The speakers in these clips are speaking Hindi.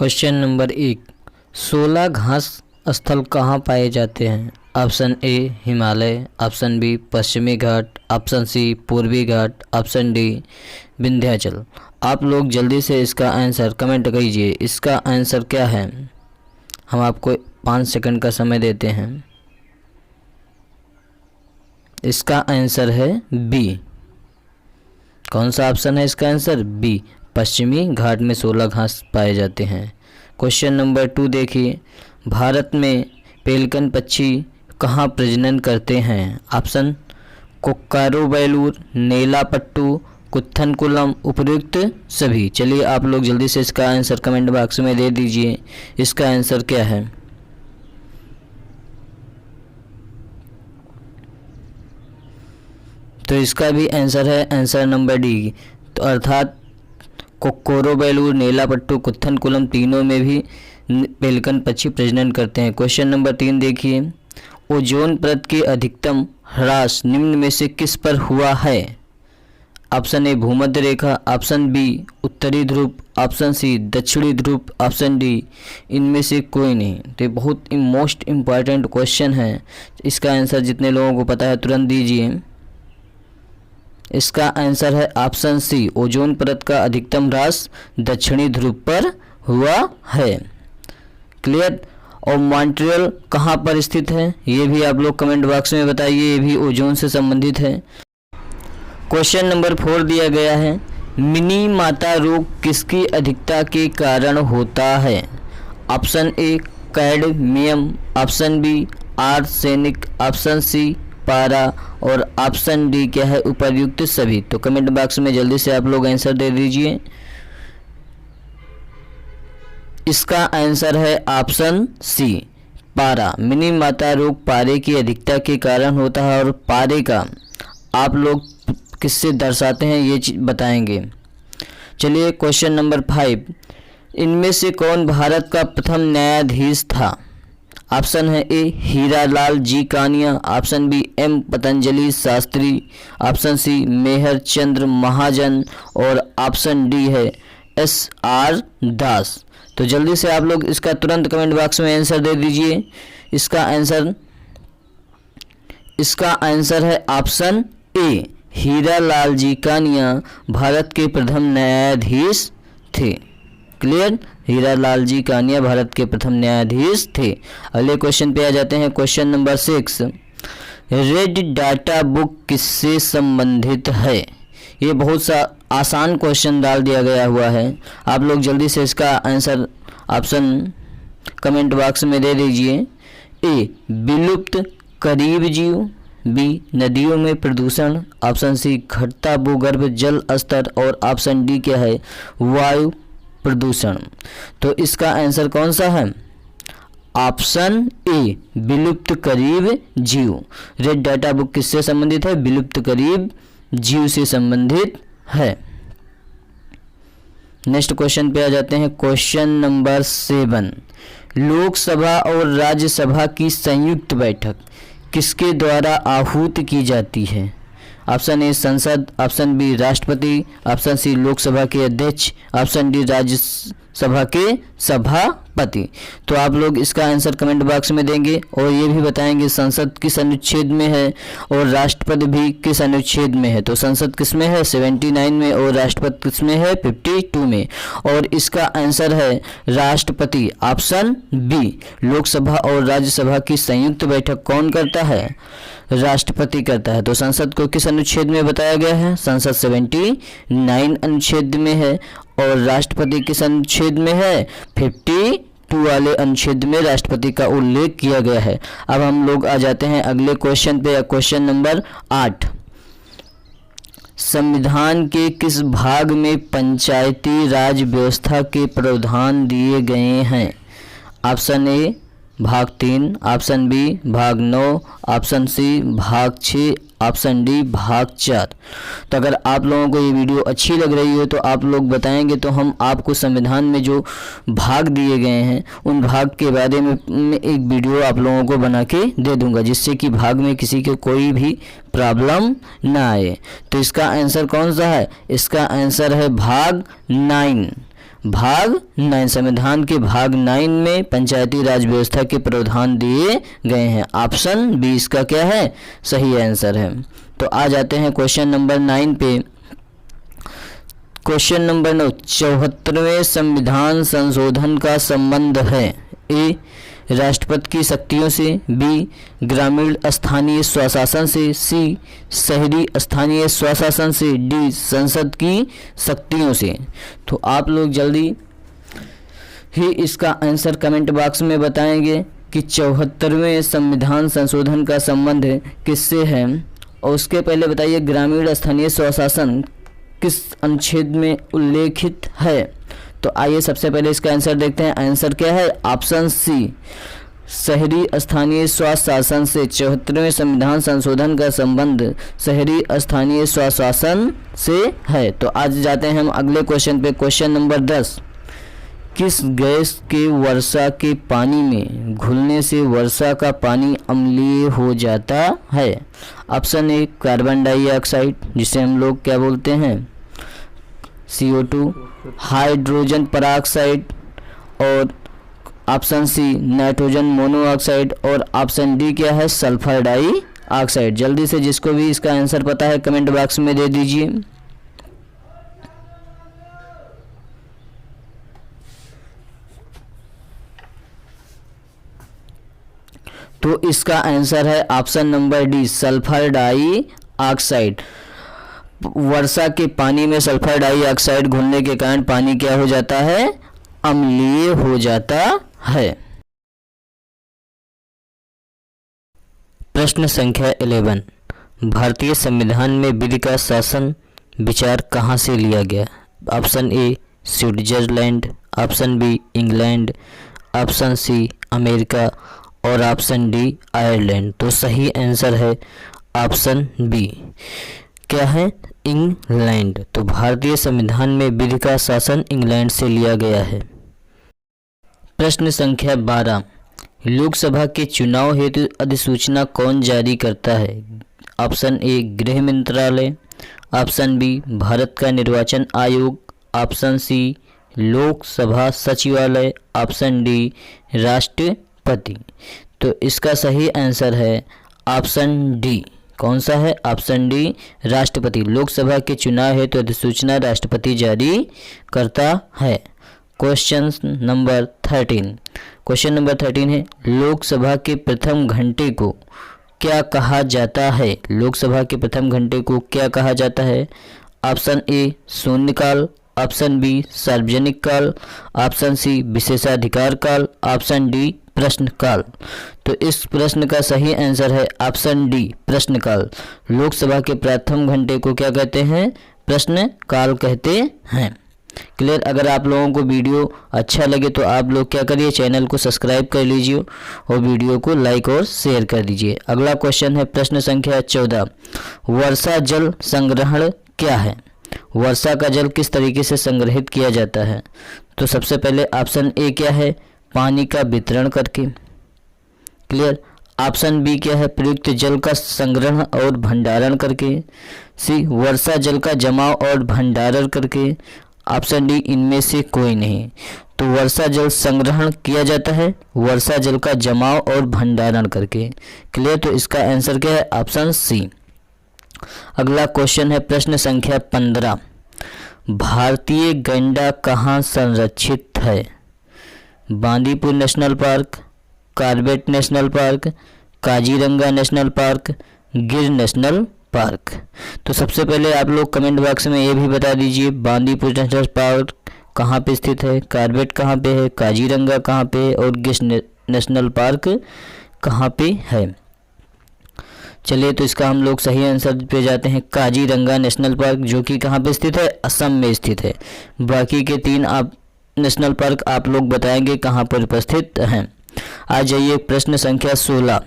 क्वेश्चन नंबर 1, 16 घास स्थल कहाँ पाए जाते हैं? Option A Himalaya, option B पश्चिमी घाट, ऑप्शन सी पूर्वी घाट, ऑप्शन डी विंध्याचल। आप लोग जल्दी से इसका आंसर कमेंट कीजिए। इसका आंसर क्या है? हम आपको 5 सेकंड का समय देते हैं। इसका आंसर है बी। कौन सा ऑप्शन है इसका आंसर? बी, पश्चिमी घाट में 16 घास पाए जाते हैं। क्वेश्चन नंबर 2 देखिए, भारत में पेलिकन पक्षी कहाँ प्रजनन करते हैं? ऑप्शन कोक्कारो-बेलूर, नेलापट्टू, कुत्थनकुलम, उपयुक्त सभी। चलिए आप लोग जल्दी से इसका आंसर कमेंट बॉक्स में दे दीजिए। इसका आंसर क्या है? तो इसका भी आंसर है आंसर नंबर डी। तो अर्थात कोक्कोरो-बेलूर, नेलापट्टू, कुत्थनकुलम तीनों में भी पेलिकन पक्षी प्रजनन करते हैं। क्वेश्चन नंबर 3 देखिए, ओजोन परत के अधिकतम ह्रास निम्न में से किस पर हुआ है? ऑप्शन ए भूमध्य रेखा, ऑप्शन बी उत्तरी ध्रुव, ऑप्शन सी दक्षिणी ध्रुव, ऑप्शन डी इनमें से कोई नहीं। तो ये बहुत मोस्ट इम्पॉर्टेंट क्वेश्चन है। इसका आंसर जितने लोगों को पता है तुरंत दीजिए। इसका आंसर है ऑप्शन सी, ओजोन परत का अधिकतम ह्रास दक्षिणी ध्रुव पर हुआ है। क्लियर? और मॉन्ट्रियल कहाँ पर स्थित है ये भी आप लोग कमेंट बॉक्स में बताइए। ये भी ओजोन से संबंधित है। क्वेश्चन नंबर 4 दिया गया है, मिनी माता रोग किसकी अधिकता के कारण होता है? Option A cadmium, option B arsenic, option C पारा और ऑप्शन डी क्या है? उपर्युक्त सभी। तो कमेंट बॉक्स में जल्दी से आप लोग आंसर दे दीजिए। इसका आंसर है ऑप्शन सी पारा। मिनी माता रोग पारे की अधिकता के कारण होता है और पारे का आप लोग किससे दर्शाते हैं ये बताएंगे। चलिए क्वेश्चन नंबर 5, इनमें से कौन भारत का प्रथम न्यायाधीश था? ऑप्शन है A Hiralal ji Kania, option B M Patanjali Shastri, option C Mehr Chandra Mahajan और ऑप्शन डी है एस आर दास। तो जल्दी से आप लोग इसका तुरंत कमेंट बॉक्स में आंसर दे दीजिए। इसका आंसर है ऑप्शन ए हीरालाल जी कानिया भारत के प्रथम न्यायाधीश थे। क्लियर? हीरालाल जी कानिया भारत के प्रथम न्यायाधीश थे। अगले क्वेश्चन पे आ जाते हैं। Question number 6, red data book किससे संबंधित है? ये बहुत सा आसान क्वेश्चन डाल दिया गया हुआ है। आप लोग जल्दी से इसका आंसर ऑप्शन कमेंट बॉक्स में दे दीजिए। ए विलुप्त करीब जीव, बी नदियों में प्रदूषण, ऑप्शन सी घटता भूगर्भ जल स्तर और ऑप्शन डी क्या है? वायु प्रदूषण। तो इसका आंसर कौन सा है? ऑप्शन ए विलुप्त करीब जीव। रेड डाटा बुक किससे संबंधित है? विलुप्त करीब जीव से संबंधित है। नेक्स्ट क्वेश्चन पे आ जाते हैं। क्वेश्चन नंबर 7, लोकसभा और राज्यसभा की संयुक्त बैठक किसके द्वारा आहूत की जाती है? ऑप्शन ए संसद, ऑप्शन बी राष्ट्रपति, ऑप्शन सी लोकसभा के अध्यक्ष, ऑप्शन डी राज्यसभा के सभापति। तो आप लोग इसका आंसर कमेंट बॉक्स में देंगे और ये भी बताएंगे संसद किस अनुच्छेद में है और राष्ट्रपति भी किस अनुच्छेद में है। तो संसद किस में है? 79 में और राष्ट्रपति किस में है? 52 में। और इसका आंसर है राष्ट्रपति, ऑप्शन बी। लोकसभा और राज्यसभा की संयुक्त बैठक कौन करता है? राष्ट्रपति करता है। तो संसद को किस अनुच्छेद में बताया गया है? संसद 79 अनुच्छेद में है और राष्ट्रपति किस अनुच्छेद में है? 52 वाले अनुच्छेद में राष्ट्रपति का उल्लेख किया गया है। अब हम लोग आ जाते हैं अगले क्वेश्चन पे। क्वेश्चन नंबर 8, संविधान के किस भाग में पंचायती राज व्यवस्था के प्रावधान दिए गए हैं? ऑप्शन ए भाग 3, ऑप्शन बी भाग 9, ऑप्शन सी भाग 6, ऑप्शन डी भाग 4। तो अगर आप लोगों को ये वीडियो अच्छी लग रही हो तो आप लोग बताएंगे तो हम आपको संविधान में जो भाग दिए गए हैं उन भाग के बारे में एक वीडियो आप लोगों को बना के दे दूंगा, जिससे कि भाग में किसी के कोई भी प्रॉब्लम ना आए। तो इसका आंसर कौन सा है? इसका आंसर है भाग 9। भाग 9, संविधान के भाग 9 में पंचायती राज व्यवस्था के प्रावधान दिए गए हैं। ऑप्शन बी इसका क्या है, सही आंसर है। तो आ जाते हैं क्वेश्चन नंबर 9 पे। क्वेश्चन नंबर 9, 74वें संविधान संशोधन का संबंध है। ए, राष्ट्रपति की शक्तियों से, बी, ग्रामीण स्थानीय स्वशासन से, सी, शहरी स्थानीय स्वशासन से, डी, संसद की शक्तियों से। तो आप लोग जल्दी ही इसका आंसर कमेंट बॉक्स में बताएंगे कि 74वें संविधान संशोधन का संबंध किससे है। और उसके पहले बताइए ग्रामीण स्थानीय स्वशासन किस अनुच्छेद में उल्लेखित है। तो आइए सबसे पहले इसका आंसर देखते हैं। आंसर क्या है, ऑप्शन सी, शहरी स्थानीय स्वशासन से। 74वें संविधान संशोधन का संबंध शहरी स्थानीय स्वशासन से है। तो आज जाते हैं हम अगले क्वेश्चन पे। क्वेश्चन नंबर 10, किस गैस के वर्षा के पानी में घुलने से वर्षा का पानी अम्लीय हो जाता है। ऑप्शन ए, कार्बन डाइऑक्साइड, जिसे हम लोग क्या बोलते हैं, CO2, हाइड्रोजन पराऑक्साइड, और ऑप्शन सी, नाइट्रोजन मोनोऑक्साइड, और ऑप्शन डी क्या है, सल्फर डाइऑक्साइड। जल्दी से जिसको भी इसका आंसर पता है कमेंट बॉक्स में दे दीजिए। तो इसका आंसर है option number D, sulphur dioxide. वर्षा के पानी में सल्फर डाइऑक्साइड घुलने के कारण पानी क्या हो जाता है, अम्लीय हो जाता है। प्रश्न संख्या 11, भारतीय संविधान में विधि का शासन विचार कहाँ से लिया गया। Option A, Switzerland, option B, England, option C, America, और ऑप्शन डी, आयरलैंड। तो सही आंसर है ऑप्शन बी, क्या है, इंग्लैंड। तो भारतीय संविधान में विधि का शासन इंग्लैंड से लिया गया है। प्रश्न संख्या 12, लोकसभा के चुनाव हेतु अधिसूचना कौन जारी करता है। ऑप्शन ए, गृह मंत्रालय, ऑप्शन बी, भारत का निर्वाचन आयोग, ऑप्शन सी, लोकसभा सचिवालय, ऑप्शन डी, राष्ट्रपति। तो इसका सही आंसर है ऑप्शन डी। कौन सा है, ऑप्शन डी, राष्ट्रपति। लोकसभा के चुनाव हेतु अधिसूचना राष्ट्रपति जारी करता है। क्वेश्चन नंबर 13, क्वेश्चन नंबर 13 है, लोकसभा के प्रथम घंटे को क्या कहा जाता है। लोकसभा के प्रथम घंटे को क्या कहा जाता है। ऑप्शन ए, शून्यकाल, ऑप्शन बी, सार्वजनिक काल, ऑप्शन सी, विशेषाधिकार काल, ऑप्शन डी, प्रश्नकाल। तो इस प्रश्न का सही आंसर है ऑप्शन डी, प्रश्नकाल। लोकसभा के प्रथम घंटे को क्या कहते हैं, प्रश्नकाल कहते हैं। क्लियर। अगर आप लोगों को वीडियो अच्छा लगे तो आप लोग क्या करिए, चैनल को सब्सक्राइब कर लीजिए और वीडियो को लाइक और शेयर कर दीजिए। अगला क्वेश्चन है प्रश्न संख्या 14, वर्षा जल संग्रहण क्या है। वर्षा का जल किस तरीके से संग्रहित किया जाता है। तो सबसे पहले ऑप्शन ए क्या है, पानी का वितरण करके। क्लियर। ऑप्शन बी क्या है, प्रयुक्त जल का संग्रहण और भंडारण करके। सी, वर्षा जल का जमाव और भंडारण करके। ऑप्शन डी, इनमें से कोई नहीं। तो वर्षा जल संग्रहण किया जाता है वर्षा जल का जमाव और भंडारण करके। क्लियर। तो इसका आंसर क्या है, ऑप्शन सी। अगला क्वेश्चन है प्रश्न संख्या 15, भारतीय गैंडा कहाँ संरक्षित है। Bandipur national park, Corbett national park, Kaziranga national park, गिर नेशनल पार्क। तो सबसे पहले आप लोग कमेंट बॉक्स में ये भी बता दीजिए बांदीपुर नेशनल पार्क कहाँ पे स्थित है, कॉर्बेट कहाँ पे है, काजीरंगा कहाँ पे है और गिर नेशनल पार्क कहाँ पे है। चलिए तो इसका हम लोग सही आंसर पे जाते हैं, काजीरंगा नेशनल पार्क, जो कि कहाँ पे स्थित है, असम में स्थित है। बाकी के 3 आप नेशनल पार्क आप लोग बताएंगे कहाँ पर उपस्थित हैं। आ जाइए प्रश्न संख्या 16,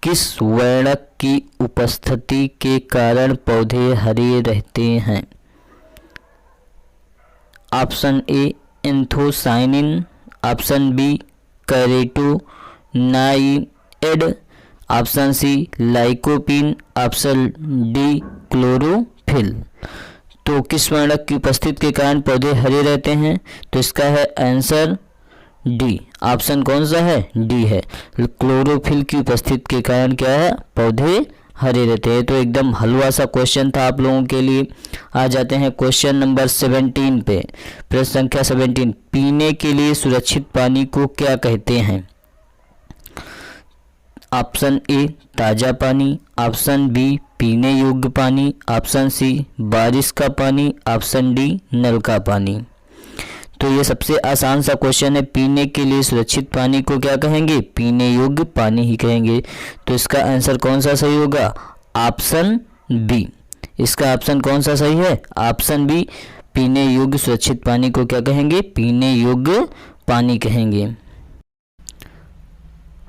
किस वर्णक की उपस्थिति के कारण पौधे हरे रहते हैं। Option A, anthocyanin, option B, carotenoid, option C, lycopene, option D, chlorophyll. तो किस वर्णक की उपस्थिति के कारण पौधे हरे रहते हैं? तो इसका है आंसर डी। ऑप्शन कौन सा है? डी है। क्लोरोफिल की उपस्थिति के कारण क्या है? पौधे हरे रहते हैं। तो एकदम हलवा सा क्वेश्चन था आप लोगों के लिए। आ जाते हैं क्वेश्चन नंबर 17 पे। प्रश्न संख्या 17, पीने के लिए सुरक्षित पानी को क्या कहते हैं? ऑप्शन ए ताज़ा पानी, ऑप्शन बी पीने योग्य पानी, ऑप्शन सी बारिश का पानी, ऑप्शन डी नल का पानी। तो ये सबसे आसान सा क्वेश्चन है। पीने के लिए सुरक्षित पानी को क्या कहेंगे? पीने योग्य पानी ही कहेंगे। तो इसका आंसर कौन सा सही होगा? Option B. इसका ऑप्शन कौन सा सही है? Option B. पीने योग्य सुरक्षित पानी को क्या कहेंगे? पीने योग्य पानी कहेंगे।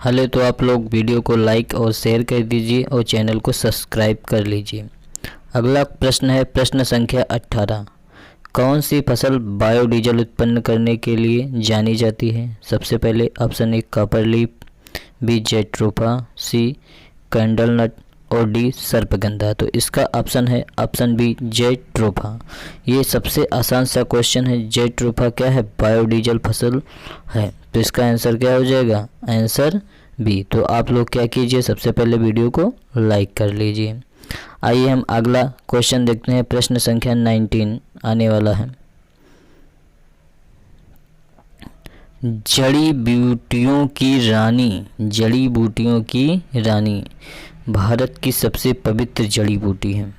हले तो आप लोग वीडियो को लाइक और शेयर कर दीजिए और चैनल को सब्सक्राइब कर लीजिए। अगला प्रश्न है प्रश्न संख्या 18, कौन सी फसल बायोडीजल उत्पन्न करने के लिए जानी जाती है? सबसे पहले option A copper leaf, B jatropha, C candlenut और डी सर्पगंधा। तो इसका ऑप्शन है ऑप्शन बी जेट्रोफा। ये सबसे आसान सा क्वेश्चन है। जेट्रोफा क्या है? बायोडीजल फसल है। तो इसका आंसर क्या हो जाएगा? Answer B. तो आप लोग क्या कीजिए, सबसे पहले वीडियो को लाइक कर लीजिए। आइए हम अगला क्वेश्चन देखते हैं। प्रश्न संख्या 19 आने वाला है। जड़ी बूटियों की रानी, जड़ी बूटियों की रानी भारत की सबसे पवित्र जड़ी बूटी है।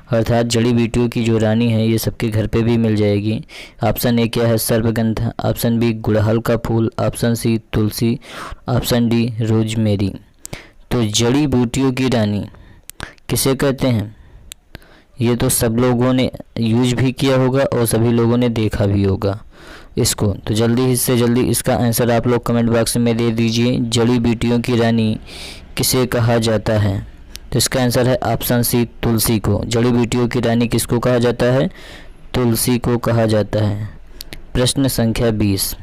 अर्थात जड़ी बूटियों की जो रानी है ये सबके घर पे भी मिल जाएगी। ऑप्शन ए क्या है? सर्पगंधा, ऑप्शन बी गुड़हल का फूल, option C tulsi, option D rosemary. तो जड़ी बूटियों की रानी किसे कहते हैं? ये तो सब लोगों ने यूज भी किया होगा और सभी लोगों ने देखा भी होगा इसको। तो जल्दी से जल्दी इसका आंसर आप लोग कमेंट बॉक्स में दे दीजिए। जड़ी बूटियों की रानी किसे कहा जाता है? तो इसका आंसर है ऑप्शन सी तुलसी को। जड़ी बूटियों की रानी किसको कहा जाता है? तुलसी को कहा जाता है। प्रश्न संख्या 20,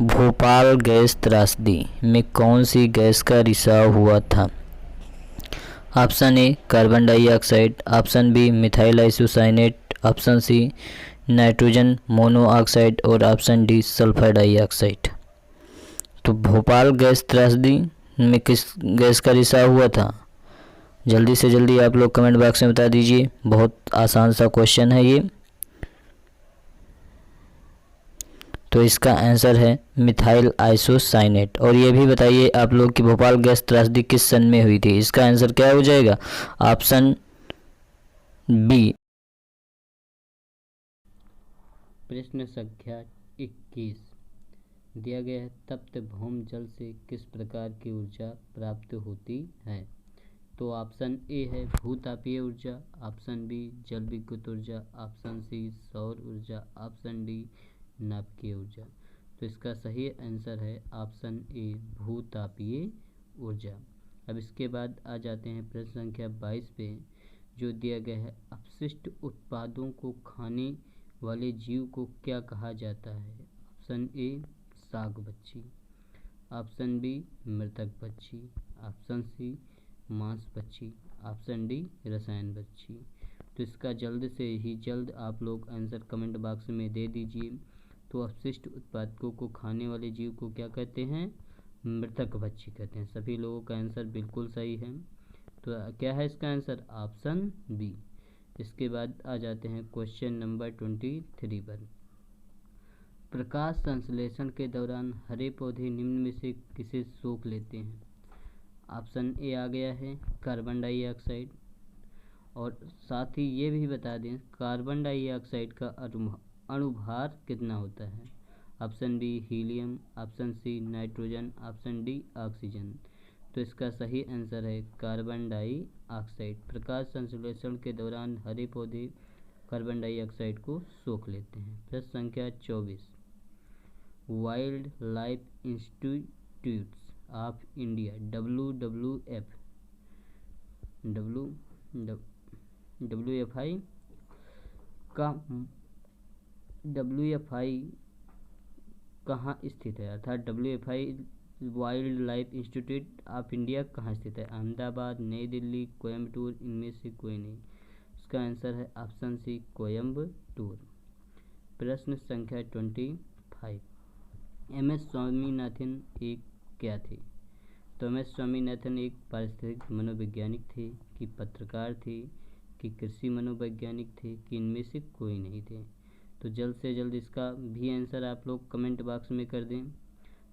भोपाल गैस त्रासदी में कौन सी गैस का रिसाव हुआ था? Option A carbon dioxide, option B methyl isocyanate, option C nitrogen monoxide और ऑप्शन डी सल्फर डाइऑक्साइड। तो भोपाल गैस त्रासदी में किस गैस का रिसाव हुआ था? जल्दी से जल्दी आप लोग कमेंट बॉक्स में बता दीजिए। बहुत आसान सा क्वेश्चन है ये। तो इसका आंसर है मिथाइल आइसोसाइनेट। और ये भी बताइए आप लोग कि भोपाल गैस त्रासदी किस सन में हुई थी? इसका आंसर क्या हो जाएगा? Option B. प्रश्न संख्या 21 दिया गया है, तप्त भौम जल से किस प्रकार की ऊर्जा प्राप्त होती है? तो ऑप्शन ए है भूतापीय ऊर्जा, ऑप्शन बी जल विद्युत ऊर्जा, ऑप्शन सी सौर ऊर्जा, ऑप्शन डी नाभिकीय ऊर्जा। तो इसका सही आंसर है ऑप्शन ए भूतापीय ऊर्जा। अब इसके बाद आ जाते हैं प्रश्न संख्या 22 पे, जो दिया गया है, अपशिष्ट उत्पादों को खाने वाले जीव को क्या कहा जाता है? ऑप्शन ए साग बच्ची, ऑप्शन बी मृतक पक्षी, ऑप्शन सी मांस पक्षी, ऑप्शन डी रसायन पक्षी। तो इसका जल्द से ही जल्द आप लोग आंसर कमेंट बॉक्स में दे दीजिए। तो अपशिष्ट उत्पादकों को खाने वाले जीव को क्या कहते हैं? मृतक पक्षी कहते हैं। सभी लोगों का आंसर बिल्कुल सही है। तो क्या है इसका आंसर? Option B. इसके बाद आ जाते हैं क्वेश्चन नंबर 23 पर। प्रकाश संश्लेषण के दौरान हरे पौधे निम्न में से किसे सोख लेते हैं? ऑप्शन ए आ गया है कार्बन डाइऑक्साइड, और साथ ही ये भी बता दें कार्बन डाइऑक्साइड का अणुभार कितना होता है? Option B helium, option C nitrogen, option D oxygen. तो इसका सही आंसर है कार्बन डाइऑक्साइड। प्रकाश संश्लेषण के दौरान हरे पौधे कार्बन डाइऑक्साइड को सोख लेते हैं। प्रश्न संख्या 24, wild life institutes of India WFI कहाँ स्थित है? अर्थात WFI wild life institute of India कहाँ स्थित है? अहमदाबाद, नई दिल्ली, कोयम्बटूर, इनमें से कोई नहीं। इसका आंसर है ऑप्शन सी कोयम्बटूर। प्रश्न संख्या 25, एम एस स्वामीनाथन एक क्या थे? तो एम एस स्वामीनाथन एक पारिस्थितिक मनोवैज्ञानिक थे, कि पत्रकार थे, कि कृषि मनोवैज्ञानिक थे, कि इनमें से कोई नहीं थे? तो जल्द से जल्द इसका भी आंसर आप लोग कमेंट बॉक्स में कर दें।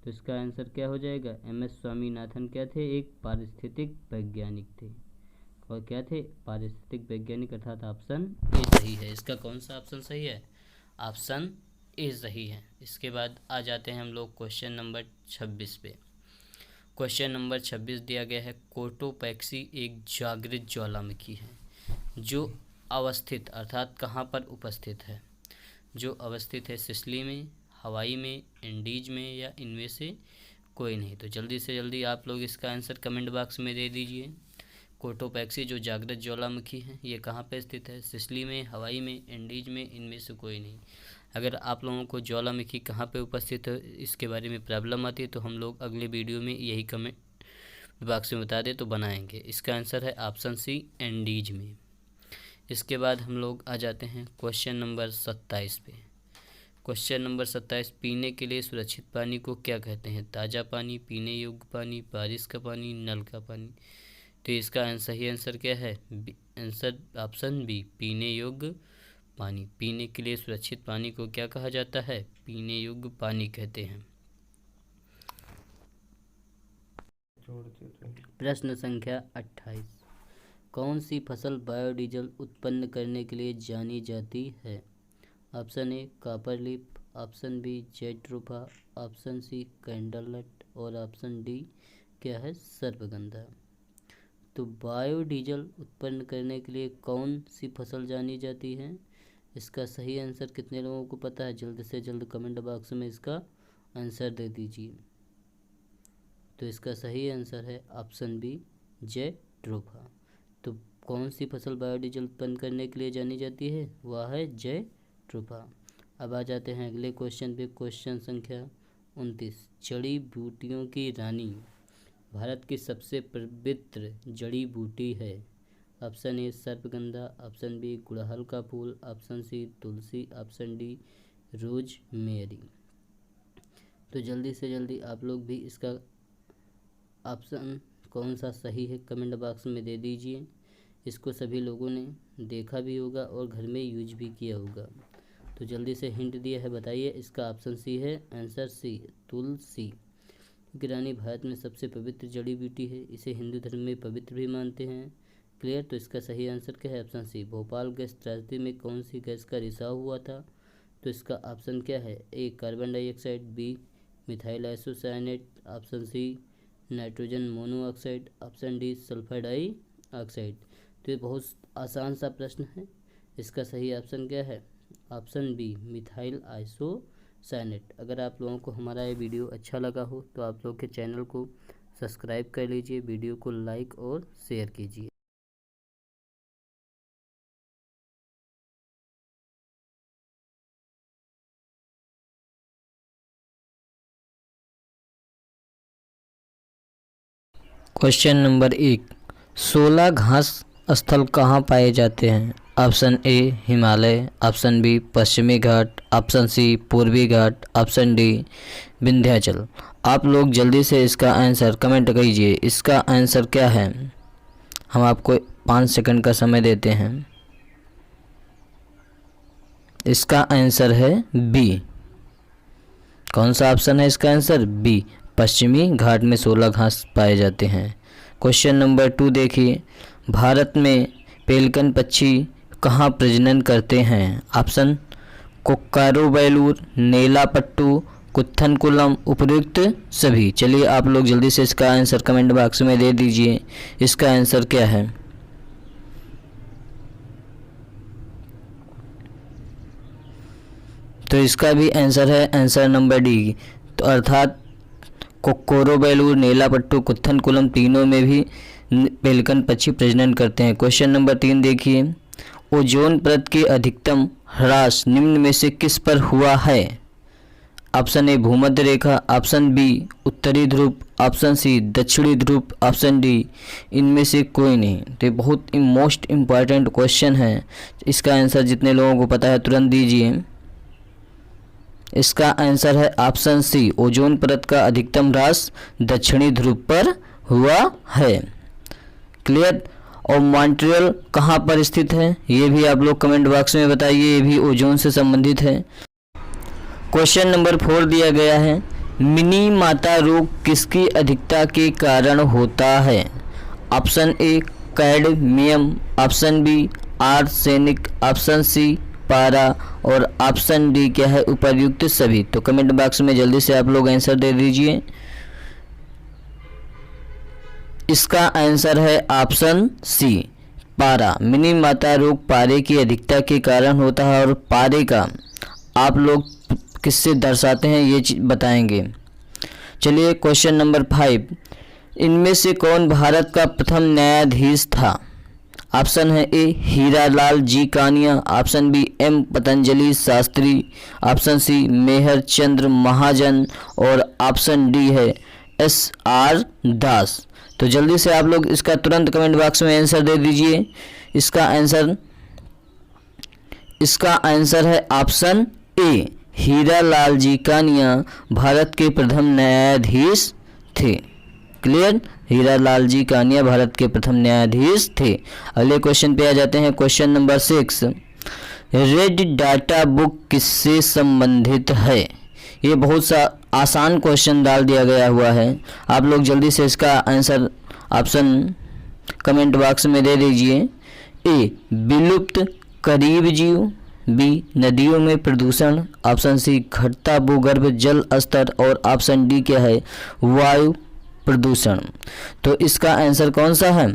तो इसका आंसर क्या हो जाएगा? एम एस स्वामीनाथन क्या थे? एक पारिस्थितिक वैज्ञानिक थे। और क्या थे? पारिस्थितिक वैज्ञानिक, अर्थात ऑप्शन ए सही है। इसका कौन सा ऑप्शन सही है? ऑप्शन ए सही है। इसके बाद आ जाते हैं हम लोग क्वेश्चन नंबर 26 पे। क्वेश्चन नंबर 26 दिया गया है, कोटोपैक्सी एक जागृत ज्वालामुखी है जो अवस्थित, अर्थात कहाँ पर उपस्थित है? जो अवस्थित है सिसिली में, हवाई में, इंडीज में, या इनमें से कोई नहीं? तो जल्दी से जल्दी आप लोग इसका आंसर कमेंट बॉक्स में दे दीजिए। कोटोपैक्सी जो जागृत ज्वालामुखी है ये कहाँ पर स्थित है? सिसिली में, हवाई में, इंडीज में, इनमें से कोई नहीं। अगर आप लोगों को ज्वालामुखी कहाँ पे उपस्थित है इसके बारे में प्रॉब्लम आती है तो हम लोग अगले वीडियो में यही कमेंट बॉक्स में बता दें तो बनाएंगे। इसका आंसर है ऑप्शन सी एंडीज में। इसके बाद हम लोग आ जाते हैं क्वेश्चन नंबर 27 पे। क्वेश्चन नंबर 27, पीने के लिए सुरक्षित पानी को क्या कहते हैं? ताज़ा पानी, पीने योग्य पानी, बारिश का पानी, नल का पानी? तो इसका सही आंसर क्या है? आंसर ऑप्शन बी, पीने योग्य पानी। पीने के लिए सुरक्षित पानी को क्या कहा जाता है? पीने योग्य पानी कहते हैं। प्रश्न संख्या 28, कौन सी फसल बायोडीजल उत्पन्न करने के लिए जानी जाती है? Option A copper leaf, option B jatropha, option C candlenut और ऑप्शन डी क्या है? सर्पगंधा। तो बायोडीजल उत्पन्न करने के लिए कौन सी फसल जानी जाती है? इसका सही आंसर कितने लोगों को पता है? जल्द से जल्द कमेंट बॉक्स में इसका आंसर दे दीजिए। तो इसका सही आंसर है ऑप्शन बी जेट्रोफा। तो कौन सी फसल बायोडीजल उत्पन्न करने के लिए जानी जाती है? वह है जेट्रोफा। अब आ जाते हैं अगले क्वेश्चन पे। क्वेश्चन संख्या 29, जड़ी बूटियों की रानी भारत की सबसे पवित्र जड़ी बूटी है? ऑप्शन ए सर्पगंधा, ऑप्शन बी गुड़हल का फूल, option C tulsi, option D rosemary. तो जल्दी से जल्दी आप लोग भी इसका ऑप्शन कौन सा सही है कमेंट बॉक्स में दे दीजिए। इसको सभी लोगों ने देखा भी होगा और घर में यूज भी किया होगा। तो जल्दी से हिंट दिया है, बताइए। इसका ऑप्शन सी है, आंसर सी तुलसी। रानी भारत में सबसे पवित्र जड़ी बूटी है, इसे हिंदू धर्म में पवित्र भी मानते हैं। क्लियर? तो इसका सही आंसर क्या है? ऑप्शन सी। भोपाल गैस त्रासदी में कौन सी गैस का रिसाव हुआ था? तो इसका ऑप्शन क्या है? A carbon dioxide, B methyl isocyanate, option C nitrogen monoxide, option D sulphur dioxide. तो ये बहुत आसान सा प्रश्न है। इसका सही ऑप्शन क्या है? Option B methyl isocyanate. अगर आप लोगों को हमारा ये वीडियो अच्छा लगा हो तो आप लोग के चैनल को सब्सक्राइब कर लीजिए, वीडियो को लाइक और शेयर कीजिए। क्वेश्चन नंबर 1, 16 घास स्थल कहाँ पाए जाते हैं? Option A Himalaya, option B पश्चिमी घाट, ऑप्शन सी पूर्वी घाट, ऑप्शन डी विंध्याचल। आप लोग जल्दी से इसका आंसर कमेंट कीजिए। इसका आंसर क्या है? हम आपको 5 सेकंड का समय देते हैं। इसका आंसर है बी। कौन सा ऑप्शन है इसका आंसर? बी, पश्चिमी घाट में 16 घास पाए जाते हैं। क्वेश्चन नंबर 2 देखिए, भारत में पेलिकन पक्षी कहाँ प्रजनन करते हैं? ऑप्शन कोक्कारोबेलूर, नेलापट्टू, कुत्थनकुलम, उपयुक्त सभी। चलिए आप लोग जल्दी से इसका आंसर कमेंट बॉक्स में दे दीजिए। इसका आंसर क्या है? तो इसका भी आंसर है आंसर नंबर डी। तो अर्थात कोक्कोरोबेलूर, नेलापट्टू, कुत्थनकुलम तीनों में भी पेलिकन पक्षी प्रजनन करते हैं। क्वेश्चन नंबर 3 देखिए, ओजोन परत के अधिकतम ह्रास निम्न में से किस पर हुआ है? ऑप्शन ए भूमध्य रेखा, ऑप्शन बी उत्तरी ध्रुव, ऑप्शन सी दक्षिणी ध्रुव, ऑप्शन डी इनमें से कोई नहीं। तो ये बहुत मोस्ट इम्पॉर्टेंट क्वेश्चन है। इसका आंसर जितने लोगों को पता है तुरंत दीजिए। इसका आंसर है ऑप्शन सी, ओजोन परत का अधिकतम ह्रास दक्षिणी ध्रुव पर हुआ है। क्लियर। और मॉन्ट्रियल कहाँ पर स्थित है ये भी आप लोग कमेंट बॉक्स में बताइए, ये भी ओजोन से संबंधित है। क्वेश्चन नंबर 4 दिया गया है, मिनी माता रोग किसकी अधिकता के कारण होता है? Option A cadmium, option B arsenic, option C पारा और ऑप्शन डी क्या है उपर्युक्त सभी। तो कमेंट बॉक्स में जल्दी से आप लोग आंसर दे दीजिए। इसका आंसर है ऑप्शन सी पारा। मिनी माता रोग पारे की अधिकता के कारण होता है और पारे का आप लोग किससे दर्शाते हैं ये बताएंगे। चलिए क्वेश्चन नंबर 5, इनमें से कौन भारत का प्रथम न्यायाधीश था? ऑप्शन है A Hiralal ji Kania, option B M Patanjali Shastri, option C Mehr Chandra Mahajan और ऑप्शन डी है एस आर दास। तो जल्दी से आप लोग इसका तुरंत कमेंट बॉक्स में आंसर दे दीजिए। इसका आंसर है ऑप्शन ए हीरालाल जी कानिया भारत के प्रथम न्यायाधीश थे। क्लियर। हीरालाल जी कानिया भारत के प्रथम न्यायाधीश थे। अगले क्वेश्चन पे आ जाते हैं। Question number 6, red data book किससे संबंधित है? ये बहुत सा आसान क्वेश्चन डाल दिया गया हुआ है। आप लोग जल्दी से इसका आंसर ऑप्शन कमेंट बॉक्स में दे दीजिए। ए विलुप्त करीब जीव, बी नदियों में प्रदूषण, ऑप्शन सी घटता भूगर्भ जल स्तर और ऑप्शन डी क्या है वायु प्रदूषण। तो इसका आंसर कौन सा है?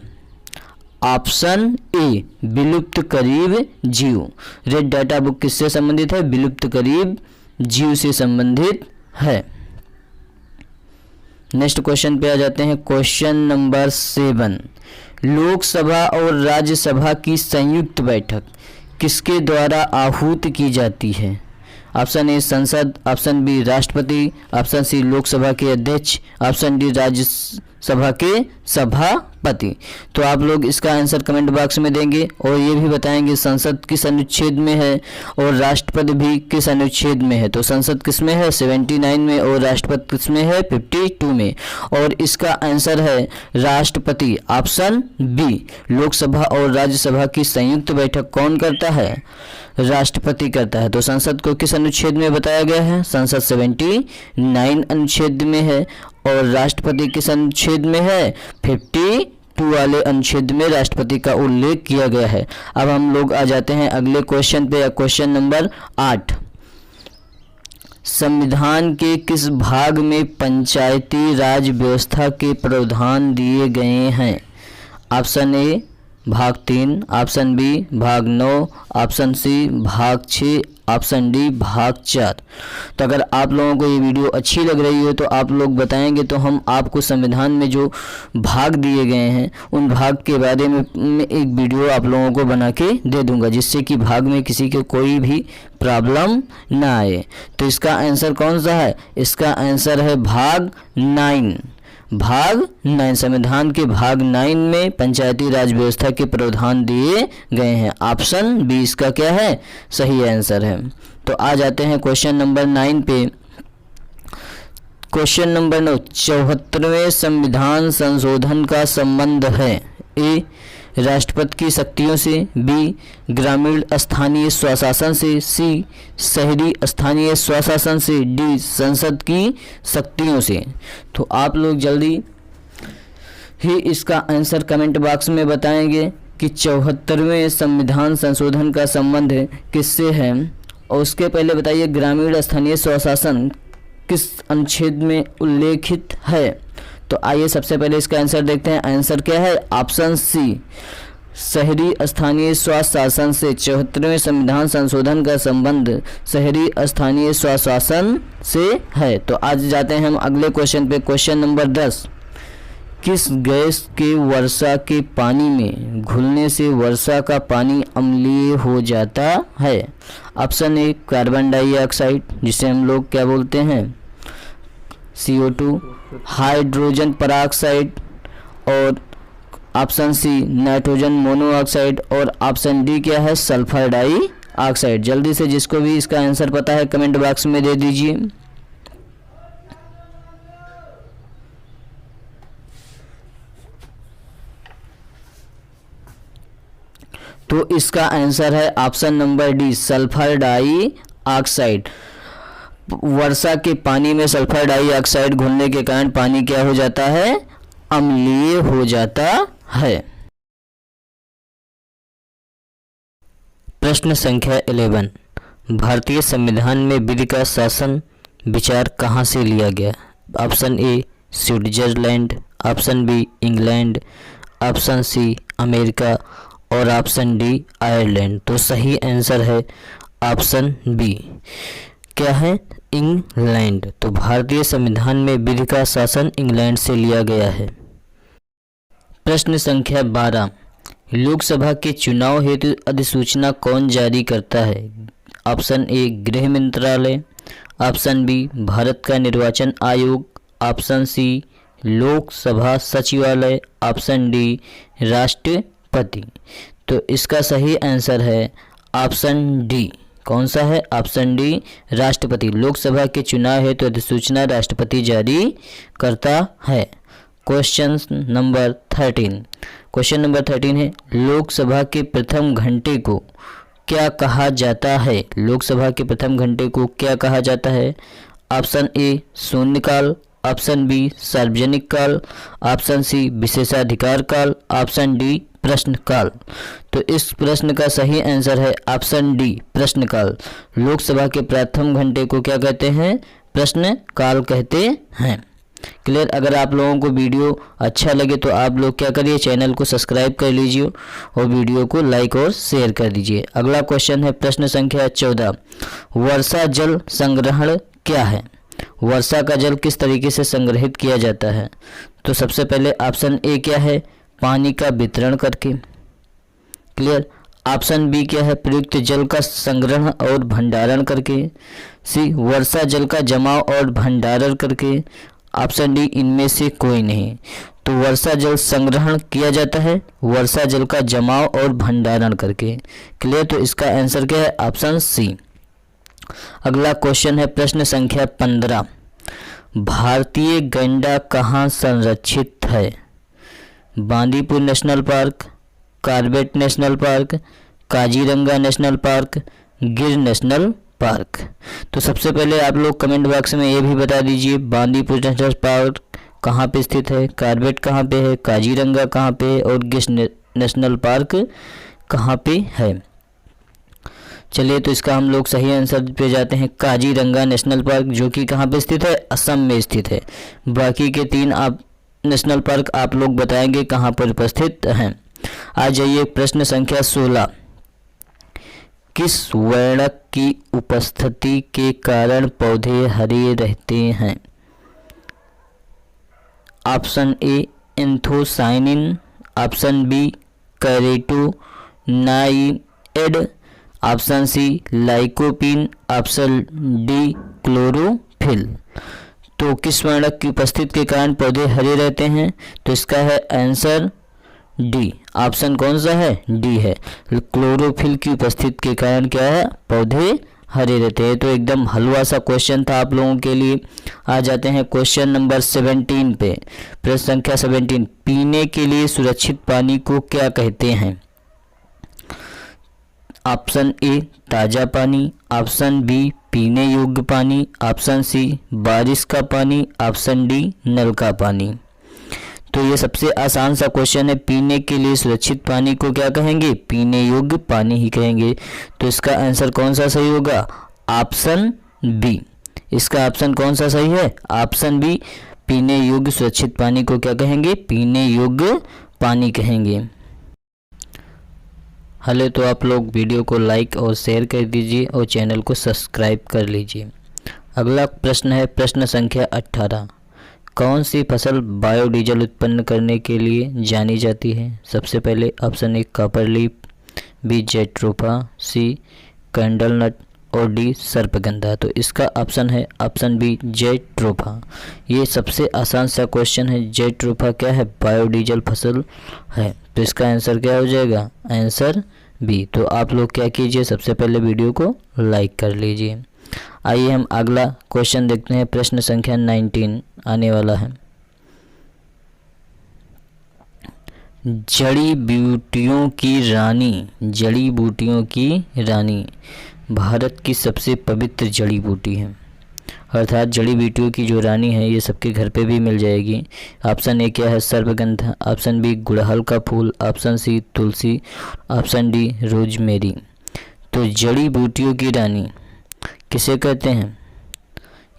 ऑप्शन ए विलुप्त करीब जीव। रेड डाटा बुक किससे संबंधित है? विलुप्त करीब जीव से संबंधित है। नेक्स्ट क्वेश्चन पे आ जाते हैं। क्वेश्चन नंबर 7, लोकसभा और राज्यसभा की संयुक्त बैठक किसके द्वारा आहूत की जाती है? ऑप्शन ए संसद, ऑप्शन बी राष्ट्रपति, ऑप्शन सी लोकसभा के अध्यक्ष, ऑप्शन डी राज्यसभा के सभापति। तो आप लोग इसका आंसर कमेंट बॉक्स में देंगे और ये भी बताएंगे संसद किस अनुच्छेद में है और राष्ट्रपति भी किस अनुच्छेद में है। तो संसद किस में है? 79 में और राष्ट्रपति किस में है? 52 में। और इसका आंसर है राष्ट्रपति, ऑप्शन बी। लोकसभा और राज्यसभा की संयुक्त बैठक कौन करता है? राष्ट्रपति करता है। तो संसद को किस अनुच्छेद में बताया गया है? संसद 79 अनुच्छेद में है और राष्ट्रपति किस अनुच्छेद में है? 52 वाले अनुच्छेद में राष्ट्रपति का उल्लेख किया गया है। अब हम लोग आ जाते हैं अगले क्वेश्चन पे। क्वेश्चन नंबर 8, संविधान के किस भाग में पंचायती राज व्यवस्था के प्रावधान दिए गए हैं? ऑप्शन ए भाग 3, ऑप्शन बी भाग 9, ऑप्शन सी भाग 6, ऑप्शन डी भाग 4। तो अगर आप लोगों को ये वीडियो अच्छी लग रही हो तो आप लोग बताएंगे तो हम आपको संविधान में जो भाग दिए गए हैं उन भाग के बारे में एक वीडियो आप लोगों को बना के दे दूंगा, जिससे कि भाग में किसी के कोई भी प्रॉब्लम ना आए। तो इसका आंसर कौन सा है? इसका आंसर है भाग 9। भाग 9, संविधान के भाग 9 में पंचायती राज व्यवस्था के प्रावधान दिए गए हैं। ऑप्शन बी इसका क्या है? सही आंसर है। तो आ जाते हैं क्वेश्चन नंबर 9 पे। क्वेश्चन नंबर 9, 74वें संविधान संशोधन का संबंध है? ए राष्ट्रपति की शक्तियों से, बी ग्रामीण स्थानीय स्वशासन से, सी शहरी स्थानीय स्वशासन से, डी संसद की शक्तियों से। तो आप लोग जल्दी ही इसका आंसर कमेंट बॉक्स में बताएंगे कि 74वें संविधान संशोधन का संबंध किससे है। और उसके पहले बताइए ग्रामीण स्थानीय स्वशासन किस अनुच्छेद में उल्लेखित है। तो आइए सबसे पहले इसका आंसर देखते हैं। आंसर क्या है? ऑप्शन सी शहरी स्थानीय स्वशासन से। 74वें संविधान संशोधन का संबंध शहरी स्थानीय स्वशासन से है। तो आज जाते हैं हम अगले क्वेश्चन पे। क्वेश्चन नंबर 10, किस गैस के वर्षा के पानी में घुलने से वर्षा का पानी अम्लीय हो जाता है? ऑप्शन ए कार्बन डाइऑक्साइड, जिसे हम लोग क्या बोलते हैं, CO2, हाइड्रोजन पराऑक्साइड, और ऑप्शन सी नाइट्रोजन मोनोऑक्साइड, और ऑप्शन डी क्या है, सल्फर डाइऑक्साइड। जल्दी से जिसको भी इसका आंसर पता है कमेंट बॉक्स में दे दीजिए। तो इसका आंसर है option number D, sulphur dioxide. वर्षा के पानी में सल्फर डाइऑक्साइड घुलने के कारण पानी क्या हो जाता है, अम्लीय हो जाता है। प्रश्न संख्या 11, भारतीय संविधान में विधि का शासन विचार कहाँ से लिया गया? Option A Switzerland, option B England, option C America, और ऑप्शन डी आयरलैंड। तो सही आंसर है ऑप्शन बी, क्या है, इंग्लैंड। तो भारतीय संविधान में विधि का शासन इंग्लैंड से लिया गया है। प्रश्न संख्या 12, लोकसभा के चुनाव हेतु अधिसूचना कौन जारी करता है? ऑप्शन ए गृह मंत्रालय, ऑप्शन बी भारत का निर्वाचन आयोग, ऑप्शन सी लोकसभा सचिवालय, ऑप्शन डी राष्ट्रपति। तो इसका सही आंसर है ऑप्शन डी। कौन सा है? ऑप्शन डी, राष्ट्रपति। लोकसभा के चुनाव हेतु अधिसूचना राष्ट्रपति जारी करता है। क्वेश्चन नंबर 13, क्वेश्चन नंबर 13 है, लोकसभा के प्रथम घंटे को क्या कहा जाता है? लोकसभा के प्रथम घंटे को क्या कहा जाता है? ऑप्शन ए शून्यकाल, ऑप्शन बी सार्वजनिक काल, ऑप्शन सी विशेषाधिकार काल, ऑप्शन डी प्रश्नकाल। तो इस प्रश्न का सही आंसर है ऑप्शन डी, प्रश्नकाल। लोकसभा के प्रथम घंटे को क्या कहते हैं? प्रश्नकाल कहते हैं। क्लियर? अगर आप लोगों को वीडियो अच्छा लगे तो आप लोग क्या करिए, चैनल को सब्सक्राइब कर लीजिए और वीडियो को लाइक और शेयर कर दीजिए। अगला क्वेश्चन है प्रश्न संख्या 14, वर्षा जल संग्रहण क्या है? वर्षा का जल किस तरीके से संग्रहित किया जाता है? तो सबसे पहले ऑप्शन ए क्या है, पानी का वितरण करके। क्लियर? ऑप्शन बी क्या है, प्रयुक्त जल का संग्रहण और भंडारण करके। सी वर्षा जल का जमाव और भंडारण करके। ऑप्शन डी इनमें से कोई नहीं। तो वर्षा जल संग्रहण किया जाता है वर्षा जल का जमाव और भंडारण करके। क्लियर? तो इसका आंसर क्या है? Option C. अगला क्वेश्चन है प्रश्न संख्या 15, भारतीय गैंडा कहाँ संरक्षित है? Bandipur national park, Corbett national park, Kaziranga national park, गिर नेशनल पार्क। तो सबसे पहले आप लोग कमेंट बॉक्स में ये भी बता दीजिए बांदीपुर नेशनल पार्क कहाँ पे स्थित है, कॉर्बेट कहाँ पे है, काजीरंगा कहाँ पे है और गिर नेशनल पार्क कहाँ पे है। चलिए तो इसका हम लोग सही आंसर पे जाते हैं, काजीरंगा नेशनल पार्क, जो कि कहाँ पे स्थित है? असम में स्थित है। बाकी के 3 आप नेशनल पार्क आप लोग बताएंगे कहाँ पर उपस्थित हैं। आ जाइए प्रश्न संख्या 16, किस वर्णक की उपस्थिति के कारण पौधे हरे रहते हैं? Option A anthocyanin, option B carotenoid, option C lycopene, option D chlorophyll. तो किस वर्णक की उपस्थिति के कारण पौधे हरे रहते हैं? तो इसका है आंसर डी। ऑप्शन कौन सा है? डी है। क्लोरोफिल की उपस्थिति के कारण क्या है? पौधे हरे रहते हैं। तो एकदम हलवा सा क्वेश्चन था आप लोगों के लिए। आ जाते हैं क्वेश्चन नंबर 17 पे। प्रश्न संख्या 17, पीने के लिए सुरक्षित पानी को क्या कहते हैं? ऑप्शन ए ताज़ा पानी, ऑप्शन बी पीने योग्य पानी, ऑप्शन सी बारिश का पानी, ऑप्शन डी नल का पानी। तो ये सबसे आसान सा क्वेश्चन है, पीने के लिए सुरक्षित पानी को क्या कहेंगे? पीने योग्य पानी ही कहेंगे। तो इसका आंसर कौन सा सही होगा? Option B. इसका ऑप्शन कौन सा सही है? ऑप्शन बी, पीने योग्य सुरक्षित पानी को क्या कहेंगे? पीने योग्य पानी कहेंगे। हेलो, तो आप लोग वीडियो को लाइक और शेयर कर दीजिए और चैनल को सब्सक्राइब कर लीजिए। अगला प्रश्न है प्रश्न संख्या 18, कौन सी फसल बायोडीजल उत्पन्न करने के लिए जानी जाती है? सबसे पहले option A copper leaf, B jatropha, C candlenut और डी सर्पगंधा। तो इसका ऑप्शन है ऑप्शन बी जेट्रोफा। ये सबसे आसान सा क्वेश्चन है। जेट्रोफा क्या है? बायोडीजल फसल है। तो इसका आंसर क्या हो जाएगा? Answer B. तो आप लोग क्या कीजिए, सबसे पहले वीडियो को लाइक कर लीजिए। आइए हम अगला क्वेश्चन देखते हैं। प्रश्न संख्या 19 आने वाला है। जड़ी बूटियों की रानी, जड़ी बूटियों की रानी भारत की सबसे पवित्र जड़ी बूटी है। अर्थात जड़ी बूटियों की जो रानी है ये सबके घर पे भी मिल जाएगी। ऑप्शन ए क्या है? सर्पगंधा, ऑप्शन बी गुड़हल का फूल, option C tulsi, option D rosemary. तो जड़ी बूटियों की रानी किसे कहते हैं?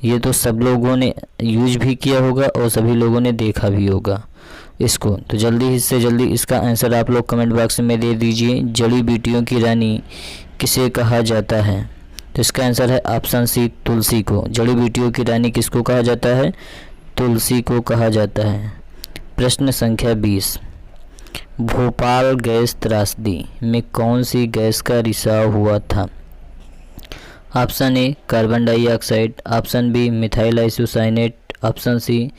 ये तो सब लोगों ने यूज भी किया होगा और सभी लोगों ने देखा भी होगा इसको। तो जल्दी से जल्दी इसका आंसर आप लोग कमेंट बॉक्स में दे दीजिए। जड़ी बूटियों की रानी किसे कहा जाता है? तो इसका आंसर है ऑप्शन सी तुलसी को। जड़ी बूटियों की रानी किसको कहा जाता है? तुलसी को कहा जाता है। प्रश्न संख्या 20। भोपाल गैस त्रासदी में कौन सी गैस का रिसाव हुआ था? Option A carbon dioxide, option B methyl isocyanate, option C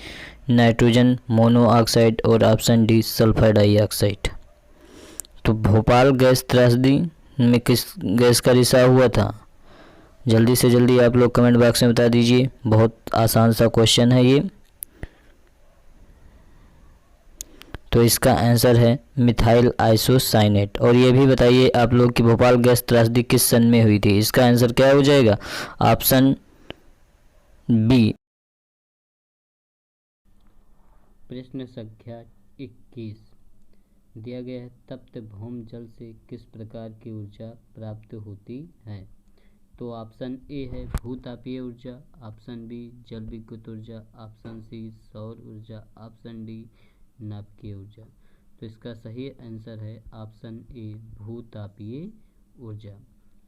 nitrogen monoxide और ऑप्शन डी सल्फर डाइऑक्साइड। तो भोपाल गैस त्रासदी में किस गैस का रिसाव हुआ था? जल्दी से जल्दी आप लोग कमेंट बॉक्स में बता दीजिए। बहुत आसान सा क्वेश्चन है ये। तो इसका आंसर है मिथाइल आइसोसाइनेट। और ये भी बताइए आप लोग कि भोपाल गैस त्रासदी किस सन में हुई थी? इसका आंसर क्या हो जाएगा? Option B. प्रश्न संख्या 21 दिया गया है। तप्त भौम जल से किस प्रकार की ऊर्जा प्राप्त होती है? तो ऑप्शन ए है भूतापीय ऊर्जा, ऑप्शन बी जल विद्युत ऊर्जा, ऑप्शन सी सौर ऊर्जा, ऑप्शन डी नाभिकीय ऊर्जा। तो इसका सही आंसर है ऑप्शन ए भूतापीय ऊर्जा।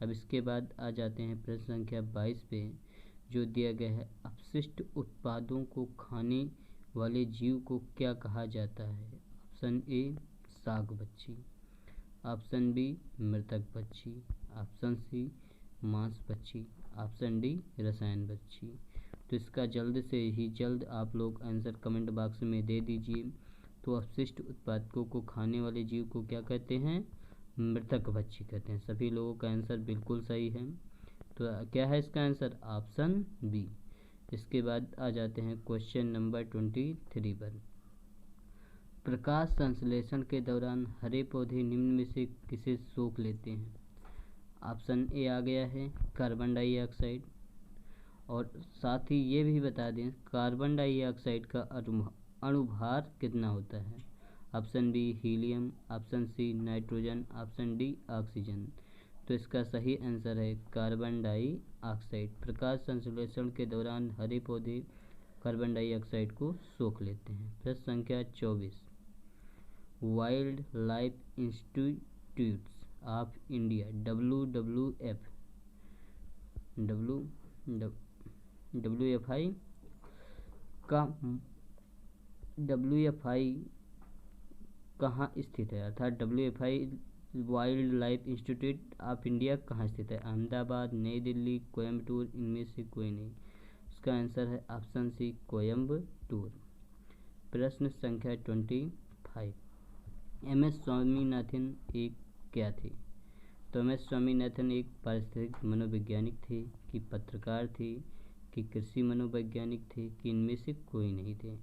अब इसके बाद आ जाते हैं प्रश्न संख्या 22 पे, जो दिया गया है। अपशिष्ट उत्पादों को खाने वाले जीव को क्या कहा जाता है? ऑप्शन ए साग बच्ची, ऑप्शन बी मृतक बच्ची, ऑप्शन सी मांस बच्ची, ऑप्शन डी रसायन बच्ची। तो इसका जल्द से ही जल्द आप लोग आंसर कमेंट बॉक्स में दे दीजिए। तो अपशिष्ट उत्पादकों को खाने वाले जीव को क्या कहते हैं? मृतक बच्ची कहते हैं। सभी लोगों का आंसर बिल्कुल सही है। तो क्या है इसका आंसर? Option B. इसके बाद आ जाते हैं क्वेश्चन नंबर 23 पर। प्रकाश संश्लेषण के दौरान हरे पौधे निम्न में से किसे सोख लेते हैं? ऑप्शन ए आ गया है कार्बन डाइऑक्साइड, और साथ ही ये भी बता दें कार्बन डाइऑक्साइड का अणुभार कितना होता है? Option B helium, option C nitrogen, option D oxygen. तो इसका सही आंसर है कार्बन डाइऑक्साइड। प्रकाश संश्लेषण के दौरान हरे पौधे कार्बन डाइऑक्साइड को सोख लेते हैं। प्रश्न संख्या 24। Wild life institutes of India WFI कहाँ स्थित है? अर्थात WFI wild life institute of India कहाँ स्थित है? अहमदाबाद, नई दिल्ली, कोयम्बटूर, इनमें से कोई नहीं। इसका आंसर है ऑप्शन सी कोयम्बटूर। प्रश्न संख्या 25। MS स्वामीनाथन एक क्या थे? तो MS स्वामीनाथन एक पारिस्थितिक मनोवैज्ञानिक थे, कि पत्रकार थे, कि कृषि मनोवैज्ञानिक थे, कि इनमें से कोई नहीं थे।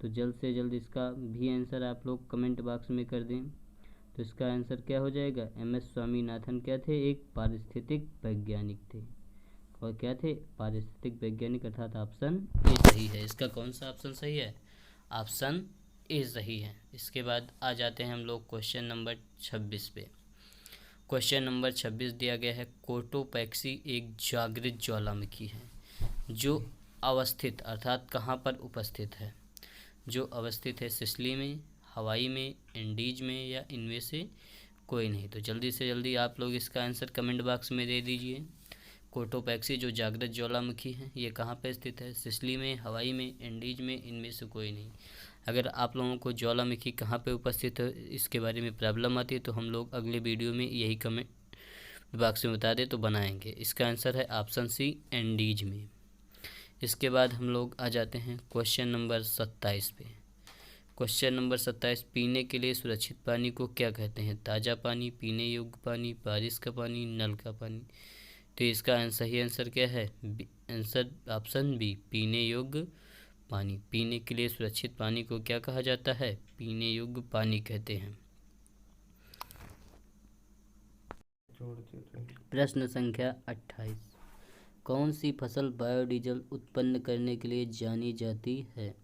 तो जल्द से जल्द इसका भी आंसर आप लोग कमेंट बॉक्स में कर दें। तो इसका आंसर क्या हो जाएगा? MS स्वामीनाथन क्या थे? एक पारिस्थितिक वैज्ञानिक थे। और क्या थे? पारिस्थितिक वैज्ञानिक, अर्थात ऑप्शन ए सही है। इसका कौन सा ऑप्शन सही है? ऑप्शन ए सही है। इसके बाद आ जाते हैं हम लोग क्वेश्चन नंबर 26 पे। क्वेश्चन नंबर 26 दिया गया है। कोटोपैक्सी एक जागृत ज्वालामुखी है जो अवस्थित, अर्थात कहाँ पर उपस्थित है? जो अवस्थित है सिसिली में, हवाई में, इंडीज में, या इनमें से कोई नहीं। तो जल्दी से जल्दी आप लोग इसका आंसर कमेंट बॉक्स में दे दीजिए। कोटोपैक्सी जो जागृत ज्वालामुखी है ये कहाँ पर स्थित है? सिसिली में, हवाई में, एंडीज में, इनमें से कोई नहीं। अगर आप लोगों को ज्वालामुखी कहाँ पे उपस्थित है इसके बारे में प्रॉब्लम आती है तो हम लोग अगले वीडियो में यही कमेंट बॉक्स में बता दें तो बनाएंगे। इसका आंसर है ऑप्शन सी, एंडीज में। इसके बाद हम लोग आ जाते हैं क्वेश्चन नंबर 27 पे। क्वेश्चन नंबर 27, पीने के लिए सुरक्षित पानी को क्या कहते हैं? ताज़ा पानी, पीने योग्य पानी, बारिश का पानी, नल का पानी। तो इसका सही आंसर क्या है? आंसर ऑप्शन बी, पीने योग्य पानी। पीने के लिए सुरक्षित पानी को क्या कहा जाता है? पीने योग्य पानी कहते हैं। प्रश्न संख्या 28, कौन सी फसल बायोडीजल उत्पन्न करने के लिए जानी जाती है?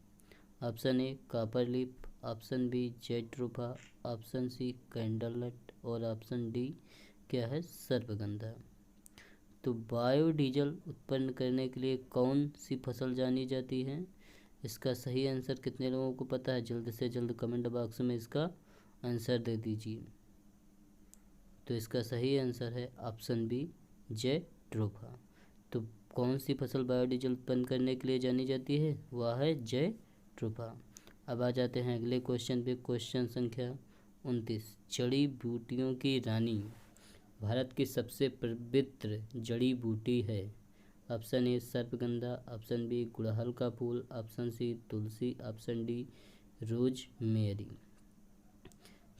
Option A copper leaf, option B jatropha, option C candlenut और ऑप्शन डी क्या है? सर्पगंधा। तो बायोडीजल उत्पन्न करने के लिए कौन सी फसल जानी जाती है? इसका सही आंसर कितने लोगों को पता है? जल्द से जल्द कमेंट बॉक्स में इसका आंसर दे दीजिए। तो इसका सही आंसर है ऑप्शन बी, जेट्रोफा। तो कौन सी फसल बायोडीजल उत्पन्न करने के लिए जानी जाती है? वह है जेट्रोफा। अब आ जाते हैं अगले क्वेश्चन पे। क्वेश्चन संख्या 29, जड़ी बूटियों की रानी भारत की सबसे पवित्र जड़ी बूटी है? ऑप्शन ए सर्पगंधा, ऑप्शन बी गुड़हल का फूल, option C tulsi, option D rosemary.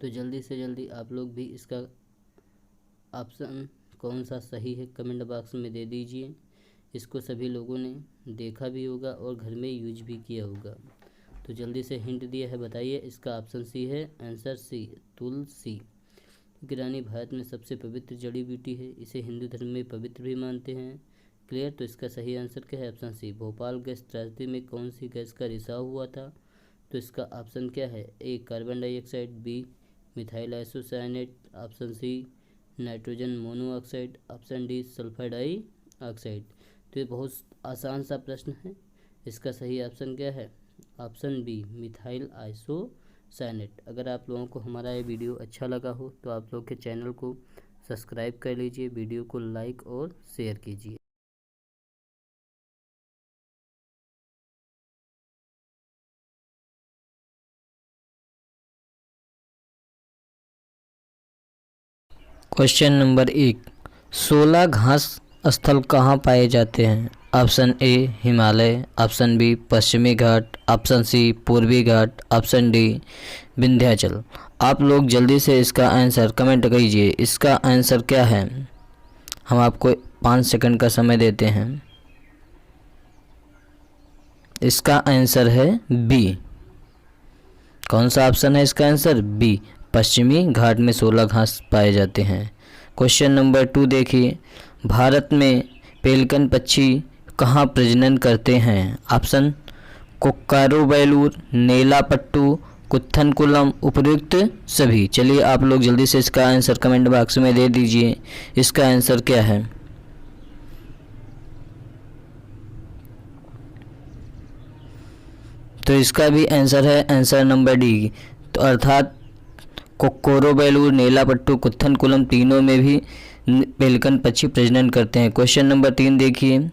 तो जल्दी से जल्दी आप लोग भी इसका ऑप्शन कौन सा सही है कमेंट बॉक्स में दे दीजिए। इसको सभी लोगों ने देखा भी होगा और घर में यूज भी किया होगा। तो जल्दी से हिंट दिया है, बताइए। इसका ऑप्शन सी है, आंसर सी तुलसी। क्योंकि रानी भारत में सबसे पवित्र जड़ी बूटी है, इसे हिंदू धर्म में पवित्र भी मानते हैं। क्लियर? तो इसका सही आंसर क्या है? ऑप्शन सी। भोपाल गैस त्रासदी में कौन सी गैस का रिसाव हुआ था? तो इसका ऑप्शन क्या है? A carbon dioxide, B methyl isocyanate, option C nitrogen monoxide, option D sulphur dioxide. तो ये बहुत आसान सा प्रश्न है। इसका सही ऑप्शन क्या है? Option B methyl isocyanate. अगर आप लोगों को हमारा ये वीडियो अच्छा लगा हो तो आप लोग के चैनल को सब्सक्राइब कर लीजिए, वीडियो को लाइक और शेयर कीजिए। क्वेश्चन नंबर 1, 16 घास स्थल कहाँ पाए जाते हैं? Option A Himalaya, option B पश्चिमी घाट, ऑप्शन सी पूर्वी घाट, ऑप्शन डी विंध्याचल। आप लोग जल्दी से इसका आंसर कमेंट कीजिए। इसका आंसर क्या है? हम आपको 5 सेकंड का समय देते हैं। इसका आंसर है बी। कौन सा ऑप्शन है इसका आंसर? बी, पश्चिमी घाट में 16 घास पाए जाते हैं। क्वेश्चन नंबर 2 देखिए, भारत में पेलिकन पक्षी कहाँ प्रजनन करते हैं? ऑप्शन कोक्कारोबेलूर, नेलापट्टू, कुत्थनकुलम, उपयुक्त सभी। चलिए आप लोग जल्दी से इसका आंसर कमेंट बॉक्स में दे दीजिए। इसका आंसर क्या है? तो इसका भी आंसर है आंसर नंबर डी। तो अर्थात कोक्कोरोबेलूर, नेलापट्टू, कुत्थनकुलम तीनों में भी पेलिकन पक्षी प्रजनन करते हैं। क्वेश्चन नंबर 3 देखिए,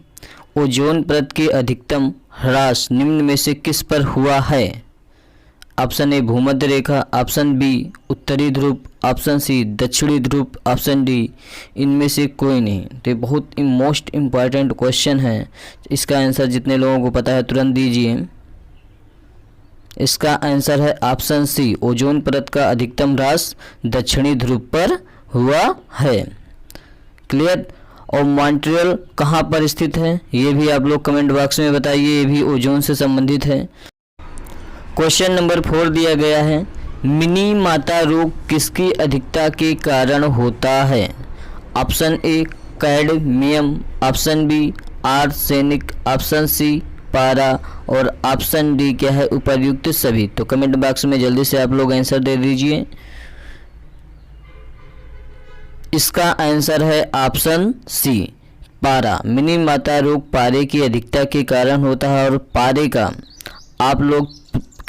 ओजोन परत की अधिकतम ह्रास निम्न में से किस पर हुआ है? ऑप्शन ए भूमध्य रेखा, ऑप्शन बी उत्तरी ध्रुव, ऑप्शन सी दक्षिणी ध्रुव, ऑप्शन डी इनमें से कोई नहीं। तो ये बहुत मोस्ट इम्पॉर्टेंट क्वेश्चन है। इसका आंसर जितने लोगों को पता है तुरंत दीजिए। इसका आंसर है ऑप्शन सी, ओजोन परत का अधिकतम ह्रास दक्षिणी ध्रुव पर हुआ है। क्लियर? और मॉन्ट्रियल कहाँ पर स्थित है ये भी आप लोग कमेंट बॉक्स में बताइए, ये भी ओजोन से संबंधित है। क्वेश्चन नंबर 4 दिया गया है, मिनी माता रोग किसकी अधिकता के कारण होता है? Option A cadmium, option B arsenic, option C पारा और ऑप्शन डी क्या है? उपर्युक्त सभी। तो कमेंट बॉक्स में जल्दी से आप लोग आंसर दे दीजिए। इसका आंसर है ऑप्शन सी पारा। मिनी माता रोग पारे की अधिकता के कारण होता है और पारे का आप लोग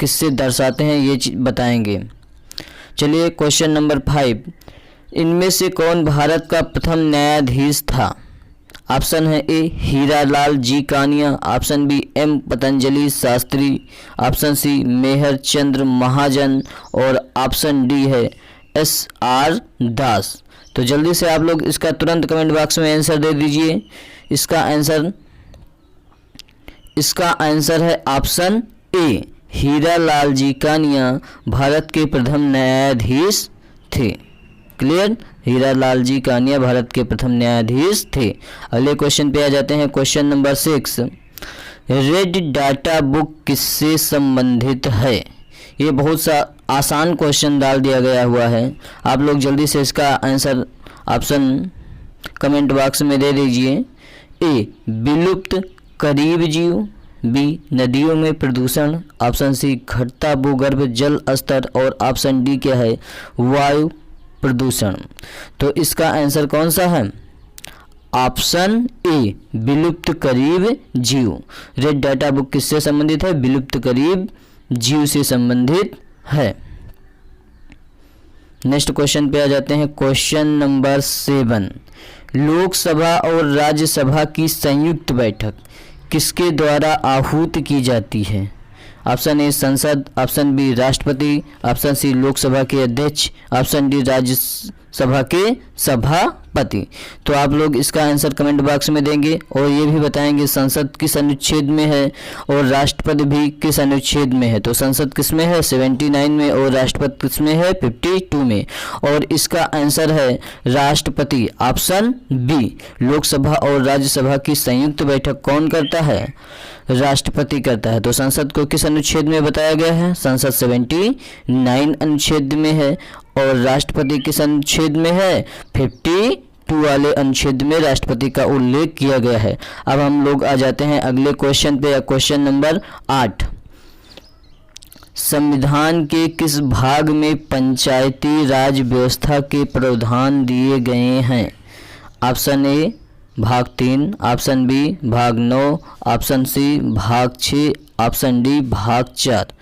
किससे दर्शाते हैं ये बताएंगे। चलिए क्वेश्चन नंबर 5, इनमें से कौन भारत का प्रथम न्यायाधीश था? ऑप्शन है A Hiralal ji Kania, option B M Patanjali Shastri, option C Mehr Chandra Mahajan और ऑप्शन डी है एस आर दास। तो जल्दी से आप लोग इसका तुरंत कमेंट बॉक्स में आंसर दे दीजिए। इसका आंसर है ऑप्शन ए हीरालाल जी कानिया भारत के प्रथम न्यायाधीश थे। क्लियर, हीरालाल जी कानिया भारत के प्रथम न्यायाधीश थे। अगले क्वेश्चन पे आ जाते हैं, question number 6। Red data book किससे संबंधित है? ये बहुत सा आसान क्वेश्चन डाल दिया गया हुआ है। आप लोग जल्दी से इसका आंसर ऑप्शन कमेंट बॉक्स में दे दीजिए। ए विलुप्त करीब जीव, बी नदियों में प्रदूषण, ऑप्शन सी घटता भूगर्भ जल स्तर और ऑप्शन डी क्या है वायु प्रदूषण। तो इसका आंसर कौन सा है? ऑप्शन ए विलुप्त करीब जीव। रेड डाटा बुक किससे संबंधित है? विलुप्त करीब जीव से संबंधित है। नेक्स्ट क्वेश्चन पे आ जाते हैं, क्वेश्चन नंबर 7। लोकसभा और राज्यसभा की संयुक्त बैठक किसके द्वारा आहूत की जाती है? ऑप्शन ए संसद, ऑप्शन बी राष्ट्रपति, ऑप्शन सी लोकसभा के अध्यक्ष, ऑप्शन डी राज्यसभा के सभापति। तो आप लोग इसका आंसर कमेंट बॉक्स में देंगे और ये भी बताएंगे संसद किस अनुच्छेद में है और राष्ट्रपति भी किस अनुच्छेद में है। तो संसद किस में है? 79 में और राष्ट्रपति किस में है? 52 में। और इसका आंसर है राष्ट्रपति, ऑप्शन बी। लोकसभा और राज्यसभा की संयुक्त बैठक कौन करता है? राष्ट्रपति करता है। तो संसद को किस अनुच्छेद में बताया गया है? संसद 79 अनुच्छेद में है और राष्ट्रपति किस अनुच्छेद में है? 52 वाले अनुच्छेद में राष्ट्रपति का उल्लेख किया गया है। अब हम लोग आ जाते हैं अगले क्वेश्चन पे, क्वेश्चन नंबर 8। संविधान के किस भाग में पंचायती राज व्यवस्था के प्रावधान दिए गए हैं? ऑप्शन ए भाग 3, ऑप्शन बी भाग 9, ऑप्शन सी भाग 6, ऑप्शन डी भाग 4।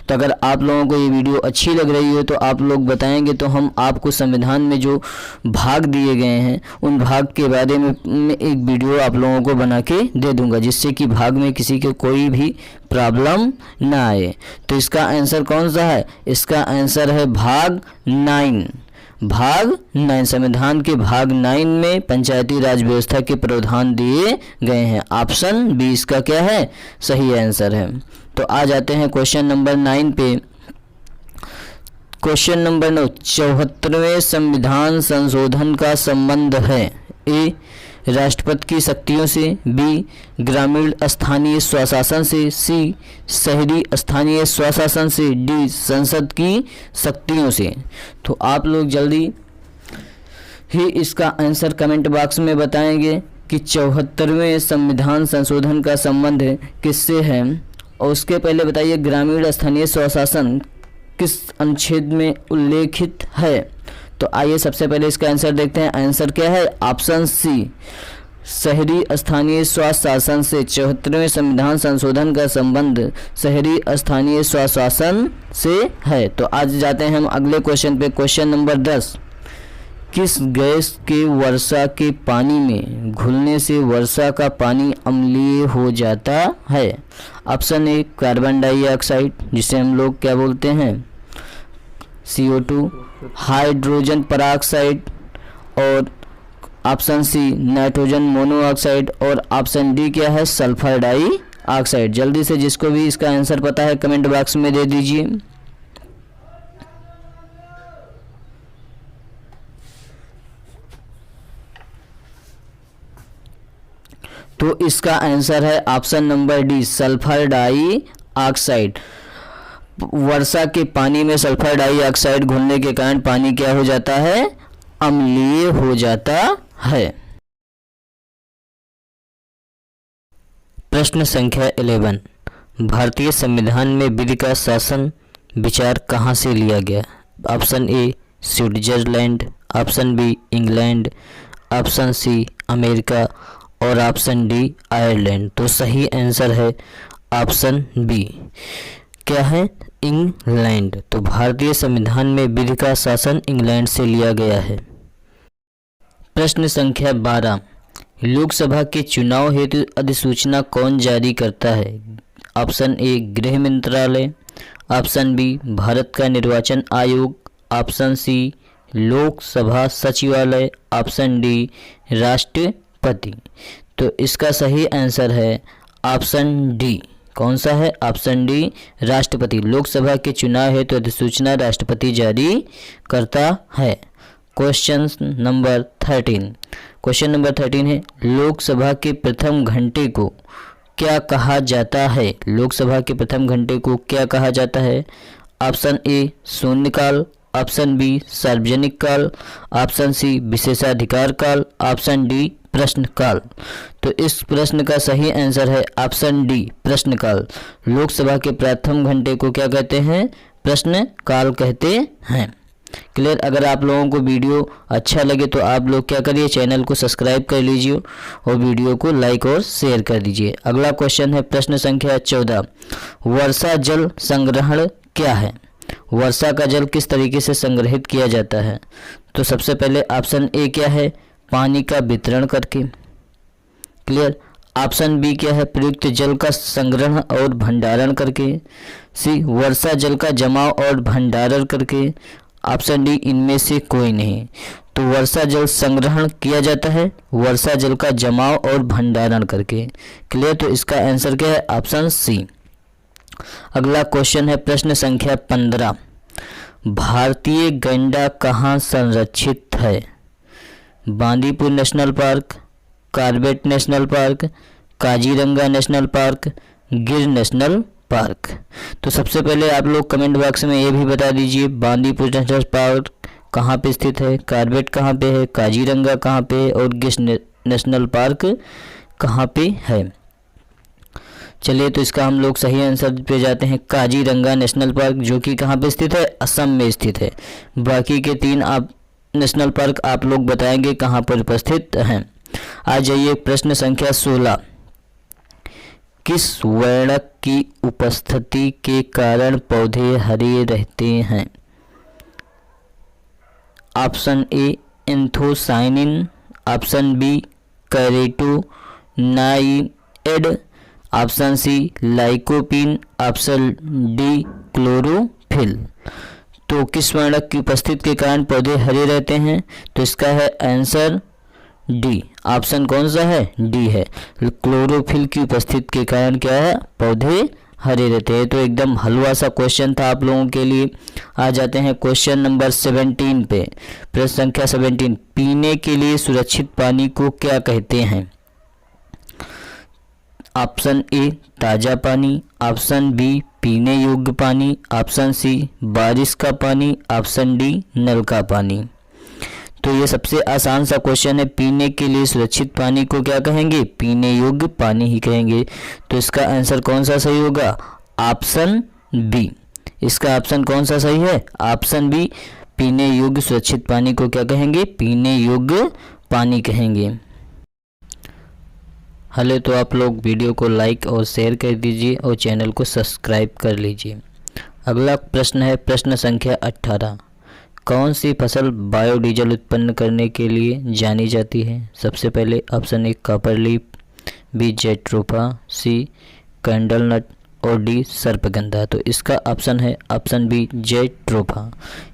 तो अगर आप लोगों को ये वीडियो अच्छी लग रही हो तो आप लोग बताएंगे तो हम आपको संविधान में जो भाग दिए गए हैं उन भाग के बारे में एक वीडियो आप लोगों को बना के दे दूंगा, जिससे कि भाग में किसी के कोई भी प्रॉब्लम ना आए। तो इसका आंसर कौन सा है? इसका आंसर है भाग 9। भाग 9, संविधान के भाग 9 में पंचायती राज व्यवस्था के प्रावधान दिए गए हैं। ऑप्शन बी इसका क्या है? सही आंसर है। तो आ जाते हैं क्वेश्चन नंबर 9 पे। क्वेश्चन नंबर 9, 74वें संविधान संशोधन का संबंध है? ए राष्ट्रपति की शक्तियों से, बी ग्रामीण स्थानीय स्वशासन से, सी शहरी स्थानीय स्वशासन से, डी संसद की शक्तियों से। तो आप लोग जल्दी ही इसका आंसर कमेंट बॉक्स में बताएंगे कि 74वें संविधान संशोधन का संबंध किससे है। और उसके पहले बताइए ग्रामीण स्थानीय स्वशासन किस अनुच्छेद में उल्लेखित है। तो आइए सबसे पहले इसका आंसर देखते हैं। आंसर क्या है? ऑप्शन सी शहरी स्थानीय स्वशासन से। 74वें संविधान संशोधन का संबंध शहरी स्थानीय स्वशासन से है। तो आज जाते हैं हम अगले क्वेश्चन पे, क्वेश्चन नंबर 10। किस गैस के वर्षा के पानी में घुलने से वर्षा का पानी अम्लीय हो जाता है? ऑप्शन ए कार्बन डाइऑक्साइड, जिसे हम लोग क्या बोलते हैं CO2, हाइड्रोजन पराऑक्साइड, और ऑप्शन सी नाइट्रोजन मोनोऑक्साइड, और ऑप्शन डी क्या है सल्फर डाइऑक्साइड। जल्दी से जिसको भी इसका आंसर पता है कमेंट बॉक्स में दे दीजिए। तो इसका आंसर है option number D sulphur dioxide. वर्षा के पानी में सल्फर डाइऑक्साइड घुलने के कारण पानी क्या हो जाता है? अम्लीय हो जाता है। प्रश्न संख्या 11। भारतीय संविधान में विधि का शासन विचार कहाँ से लिया गया? Option A Switzerland, option B England, option C America और ऑप्शन डी आयरलैंड। तो सही आंसर है ऑप्शन बी। क्या है? इंग्लैंड। तो भारतीय संविधान में विधि का शासन इंग्लैंड से लिया गया है। प्रश्न संख्या 12। लोकसभा के चुनाव हेतु अधिसूचना कौन जारी करता है? ऑप्शन ए गृह मंत्रालय, ऑप्शन बी भारत का निर्वाचन आयोग, ऑप्शन सी लोकसभा सचिवालय, ऑप्शन डी राष्ट्रपति। तो इसका सही आंसर है ऑप्शन डी। कौन सा है? ऑप्शन डी राष्ट्रपति। लोकसभा के चुनाव हेतु अधिसूचना राष्ट्रपति जारी करता है। Question number 13। क्वेश्चन नंबर 13 है लोकसभा के प्रथम घंटे को क्या कहा जाता है? लोकसभा के प्रथम घंटे को क्या कहा जाता है? ऑप्शन ए शून्यकाल, ऑप्शन बी सार्वजनिक काल, ऑप्शन सी विशेषाधिकार काल, ऑप्शन डी प्रश्नकाल। तो इस प्रश्न का सही आंसर है ऑप्शन डी प्रश्नकाल। लोकसभा के प्रथम घंटे को क्या कहते हैं? प्रश्नकाल कहते हैं। क्लियर? अगर आप लोगों को वीडियो अच्छा लगे तो आप लोग क्या करिए, चैनल को सब्सक्राइब कर लीजिए और वीडियो को लाइक और शेयर कर दीजिए। अगला क्वेश्चन है प्रश्न संख्या 14। वर्षा जल संग्रहण क्या है? वर्षा का जल किस तरीके से संग्रहित किया जाता है? तो सबसे पहले ऑप्शन ए क्या है? पानी का वितरण करके। क्लियर? ऑप्शन बी क्या है? प्रयुक्त जल का संग्रहण और भंडारण करके। सी वर्षा जल का जमाव और भंडारण करके। ऑप्शन डी इनमें से कोई नहीं। तो वर्षा जल संग्रहण किया जाता है वर्षा जल का जमाव और भंडारण करके। क्लियर? तो इसका आंसर क्या है? Option C. अगला क्वेश्चन है प्रश्न संख्या 15। भारतीय गैंडा कहाँ संरक्षित है? Bandipur national park, Corbett national park, Kaziranga national park, गिर नेशनल पार्क। तो सबसे पहले आप लोग कमेंट बॉक्स में ये भी बता दीजिए बांदीपुर नेशनल पार्क कहाँ पे स्थित है, कॉर्बेट कहाँ पे है, काजीरंगा कहाँ पे है और गिर नेशनल पार्क कहाँ पे है। चलिए तो इसका हम लोग सही आंसर पे जाते हैं। काजीरंगा नेशनल पार्क जो कि कहाँ पे स्थित है? असम में स्थित है। बाकी के 3 आप नेशनल पार्क आप लोग बताएंगे कहाँ पर उपस्थित हैं। आ जाइए प्रश्न संख्या 16। किस वर्णक की उपस्थिति के कारण पौधे हरे रहते हैं? Option A anthocyanin, option B carotenoid, option C lycopene, option D chlorophyll. तो किस वर्णक की उपस्थिति के कारण पौधे हरे रहते हैं? तो इसका है आंसर डी। ऑप्शन कौन सा है? डी है। क्लोरोफिल की उपस्थिति के कारण क्या है? पौधे हरे रहते हैं। तो एकदम हलवा सा क्वेश्चन था आप लोगों के लिए। आ जाते हैं क्वेश्चन नंबर 17 पे। प्रश्न संख्या 17। पीने के लिए सुरक्षित पानी को क्या कहते हैं? ऑप्शन ए ताज़ा पानी, ऑप्शन बी पीने योग्य पानी, ऑप्शन सी बारिश का पानी, ऑप्शन डी नल का पानी। तो ये सबसे आसान सा क्वेश्चन है। पीने के लिए सुरक्षित पानी को क्या कहेंगे? पीने योग्य पानी ही कहेंगे। तो इसका आंसर कौन सा सही होगा? Option B. इसका ऑप्शन कौन सा सही है? Option B. पीने योग्य सुरक्षित पानी को क्या कहेंगे? पीने योग्य पानी कहेंगे। हले तो आप लोग वीडियो को लाइक और शेयर कर दीजिए और चैनल को सब्सक्राइब कर लीजिए। अगला प्रश्न है प्रश्न संख्या 18। कौन सी फसल बायोडीजल उत्पन्न करने के लिए जानी जाती है? सबसे पहले option A copper leaf, B jatropha, C candlenut और डी सर्पगंधा। तो इसका ऑप्शन है ऑप्शन बी जेट्रोफा।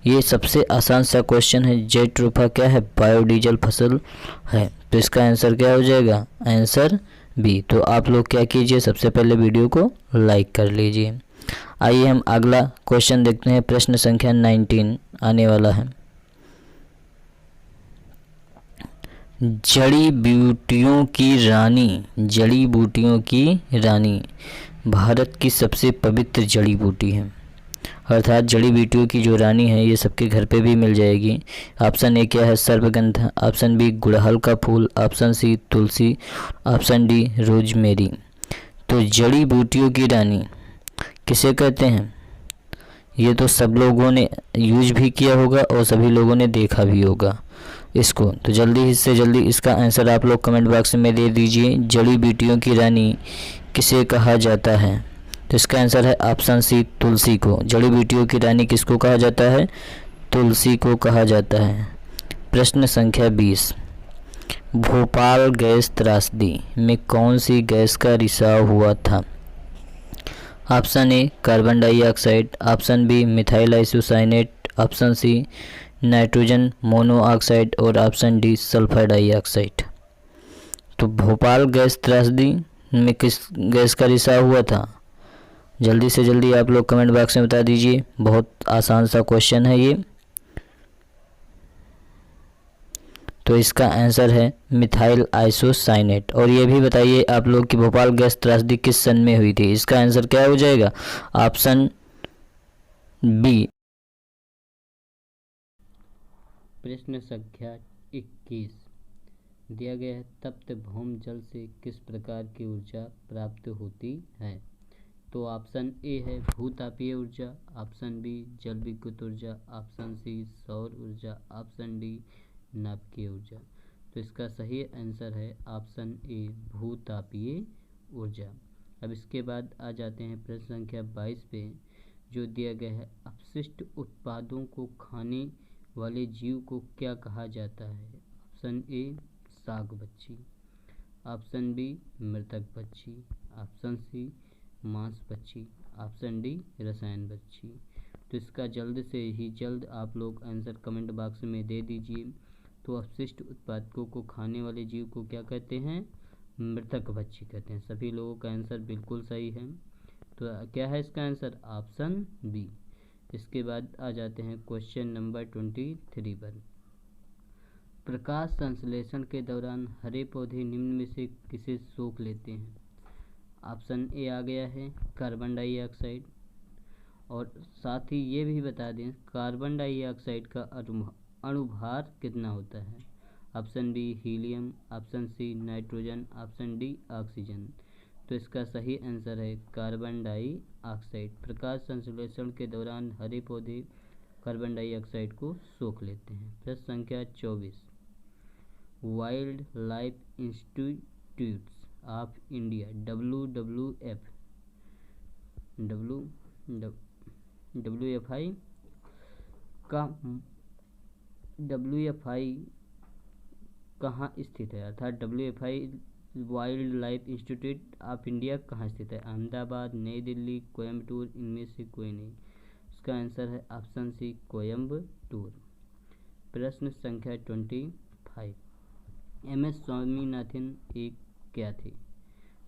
ये सबसे आसान सा क्वेश्चन है। जेट्रोफा क्या है? बायोडीजल फसल है। तो इसका आंसर क्या हो जाएगा? Answer B. तो आप लोग क्या कीजिए, सबसे पहले वीडियो को लाइक कर लीजिए। आइए हम अगला क्वेश्चन देखते हैं। प्रश्न संख्या 19 आने वाला है। जड़ी बूटियों की रानी, जड़ी बूटियों की रानी भारत की सबसे पवित्र जड़ी बूटी है। अर्थात जड़ी बूटियों की जो रानी है ये सबके घर पे भी मिल जाएगी। ऑप्शन ए क्या है? सर्पगंधा, ऑप्शन बी गुड़हल का फूल, option C tulsi, option D rosemary. तो जड़ी बूटियों की रानी किसे कहते हैं? ये तो सब लोगों ने यूज भी किया होगा और सभी लोगों ने देखा भी होगा इसको। तो जल्दी से जल्दी इसका आंसर आप लोग कमेंट बॉक्स में दे दीजिए। जड़ी बूटियों की रानी किसे कहा जाता है? तो इसका आंसर है ऑप्शन सी तुलसी को। जड़ी बूटियों की रानी किसको कहा जाता है? तुलसी को कहा जाता है। प्रश्न संख्या 20। भोपाल गैस त्रासदी में कौन सी गैस का रिसाव हुआ था? Option A carbon dioxide, option B methyl isocyanate, option C nitrogen monoxide और ऑप्शन डी सल्फर डाइऑक्साइड। तो भोपाल गैस त्रासदी में किस गैस का रिसाव हुआ था? जल्दी से जल्दी आप लोग कमेंट बॉक्स में बता दीजिए। बहुत आसान सा क्वेश्चन है ये। तो इसका आंसर है मिथाइल आइसोसाइनेट। और ये भी बताइए आप लोग कि भोपाल गैस त्रासदी किस सन में हुई थी? इसका आंसर क्या हो जाएगा? Option B. प्रश्न संख्या 21 दिया गया है, तप्त भौम जल से किस प्रकार की ऊर्जा प्राप्त होती है? तो ऑप्शन ए है भूतापीय ऊर्जा, ऑप्शन बी जल विद्युत ऊर्जा, ऑप्शन सी सौर ऊर्जा, ऑप्शन डी नाभिकीय ऊर्जा। तो इसका सही आंसर है ऑप्शन ए भूतापीय ऊर्जा। अब इसके बाद आ जाते हैं प्रश्न संख्या 22 पे, जो दिया गया है, अपशिष्ट उत्पादों को खाने वाले जीव को क्या कहा जाता है? ऑप्शन ए साग बच्ची, ऑप्शन बी मृतक बच्ची, ऑप्शन सी मांस बच्ची, ऑप्शन डी रसायन बच्ची। तो इसका जल्द से ही जल्द आप लोग आंसर कमेंट बॉक्स में दे दीजिए। तो अपशिष्ट उत्पादकों को खाने वाले जीव को क्या कहते हैं? मृतक बच्ची कहते हैं। सभी लोगों का आंसर बिल्कुल सही है। तो क्या है इसका आंसर? Option B. इसके बाद आ जाते हैं क्वेश्चन नंबर 23 पर। प्रकाश संश्लेषण के दौरान हरे पौधे निम्न में से किसे सोख लेते हैं? ऑप्शन ए आ गया है कार्बन डाइऑक्साइड, और साथ ही ये भी बता दें कार्बन डाइऑक्साइड का अणुभार कितना होता है? Option B helium, option C nitrogen, option D oxygen. तो इसका सही आंसर है कार्बन डाइऑक्साइड। प्रकाश संश्लेषण के दौरान हरे पौधे कार्बन डाइऑक्साइड को सोख लेते हैं। प्रश्न संख्या 24, wild life institutes of India WFI कहाँ स्थित है? अर्थात WFI wild life institute of India कहाँ स्थित है? अहमदाबाद, नई दिल्ली, कोयम्बटूर, इनमें से कोई नहीं। इसका आंसर है ऑप्शन सी कोयम्बटूर। प्रश्न संख्या 25, MS स्वामीनाथन एक क्या थे?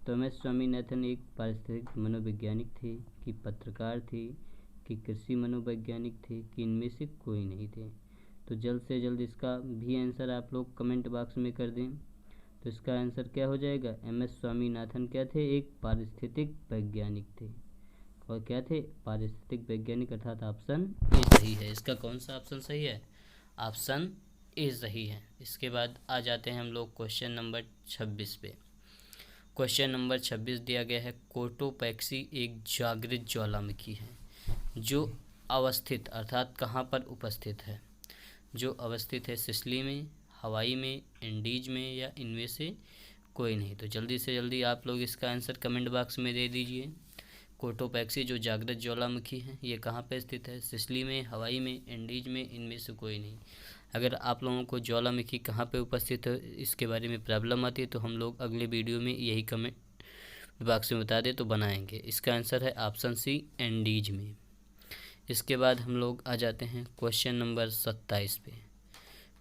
तो MS स्वामीनाथन एक पारिस्थितिक मनोवैज्ञानिक थे, कि पत्रकार थे, कि कृषि मनोवैज्ञानिक थे, कि इनमें से कोई नहीं थे। तो जल्द से जल्द इसका भी आंसर आप लोग कमेंट बॉक्स में कर दें। तो इसका आंसर क्या हो जाएगा? MS स्वामीनाथन क्या थे? एक पारिस्थितिक वैज्ञानिक थे। और क्या थे? पारिस्थितिक वैज्ञानिक, अर्थात ऑप्शन ए सही है। इसका कौन सा ऑप्शन सही है? ऑप्शन ए सही है। इसके बाद आ जाते हैं हम लोग क्वेश्चन नंबर 26 पे। क्वेश्चन नंबर 26 दिया गया है, कोटोपैक्सी एक जागृत ज्वालामुखी है जो अवस्थित, अर्थात कहाँ पर उपस्थित है? जो अवस्थित है सिसिली में, हवाई में, इंडीज में, या इनमें से कोई नहीं। तो जल्दी से जल्दी आप लोग इसका आंसर कमेंट बॉक्स में दे दीजिए। कोटोपैक्सी जो जागृत ज्वालामुखी है ये कहाँ पर स्थित है? सिसिली में, हवाई में, इंडीज में, इनमें से कोई नहीं। अगर आप लोगों को ज्वालामुखी कहाँ पे उपस्थित है इसके बारे में प्रॉब्लम आती है तो हम लोग अगले वीडियो में यही कमेंट बॉक्स में बता दें तो बनाएंगे। इसका आंसर है ऑप्शन सी एंडीज में। इसके बाद हम लोग आ जाते हैं क्वेश्चन नंबर 27 पे।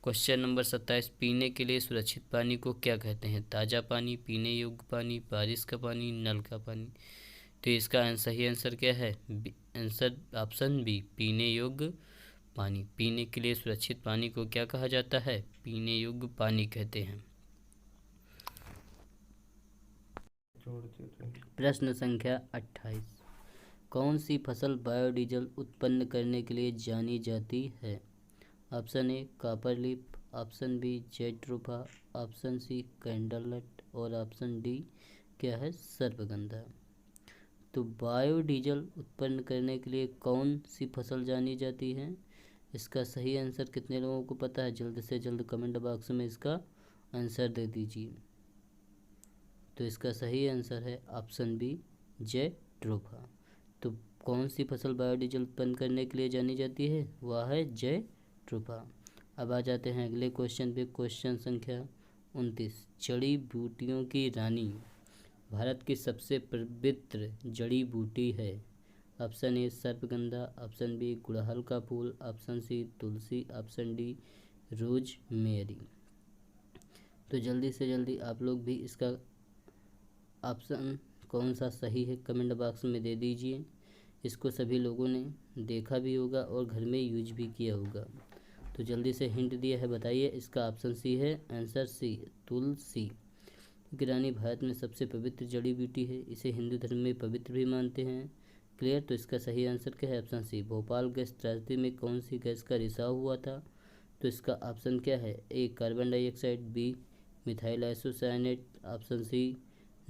क्वेश्चन नंबर 27, पीने के लिए सुरक्षित पानी को क्या कहते हैं? ताज़ा पानी, पीने योग्य पानी, बारिश का पानी, नल का पानी। तो इसका सही आंसर क्या है? आंसर ऑप्शन बी पीने योग्य पानी। पीने के लिए सुरक्षित पानी को क्या कहा जाता है? पीने योग्य पानी कहते हैं। प्रश्न संख्या 28, कौन सी फसल बायोडीजल उत्पन्न करने के लिए जानी जाती है? Option A copper leaf, option B jatropha, option C candlenut और ऑप्शन डी क्या है? सर्पगंधा। तो बायोडीजल उत्पन्न करने के लिए कौन सी फसल जानी जाती है? इसका सही आंसर कितने लोगों को पता है? जल्द से जल्द कमेंट बॉक्स में इसका आंसर दे दीजिए। तो इसका सही आंसर है ऑप्शन बी जेट्रोफा। तो कौन सी फसल बायोडीजल उत्पन्न करने के लिए जानी जाती है? वह है जेट्रोफा। अब आ जाते हैं अगले क्वेश्चन पे। क्वेश्चन संख्या 29 जड़ी बूटियों की रानी भारत की सबसे पवित्र जड़ी बूटी है। ऑप्शन ए सर्पगंधा, ऑप्शन बी गुड़हल का फूल, option C tulsi, option D rosemary. तो जल्दी से जल्दी आप लोग भी इसका ऑप्शन कौन सा सही है कमेंट बॉक्स में दे दीजिए। इसको सभी लोगों ने देखा भी होगा और घर में यूज भी किया होगा। तो जल्दी से हिंट दिया है, बताइए। इसका ऑप्शन सी है, आंसर सी तुलसी। क्योंकि रानी भारत में सबसे पवित्र जड़ी बूटी है, इसे हिंदू धर्म में पवित्र भी मानते हैं। क्लियर। तो इसका सही आंसर क्या है? ऑप्शन सी। भोपाल गैस त्रासदी में कौन सी गैस का रिसाव हुआ था? तो इसका ऑप्शन क्या है? A carbon dioxide, B methyl isocyanate, option C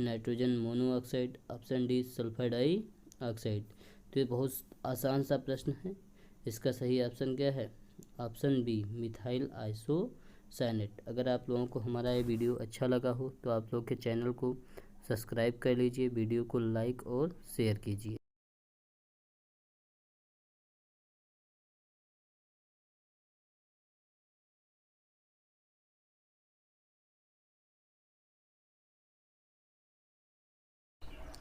nitrogen monoxide, option D sulphur dioxide. तो ये बहुत आसान सा प्रश्न है। इसका सही ऑप्शन क्या है? Option B methyl isocyanate. अगर आप लोगों को हमारा ये वीडियो अच्छा लगा हो तो आप लोग के चैनल को सब्सक्राइब कर लीजिए, वीडियो को लाइक और शेयर कीजिए।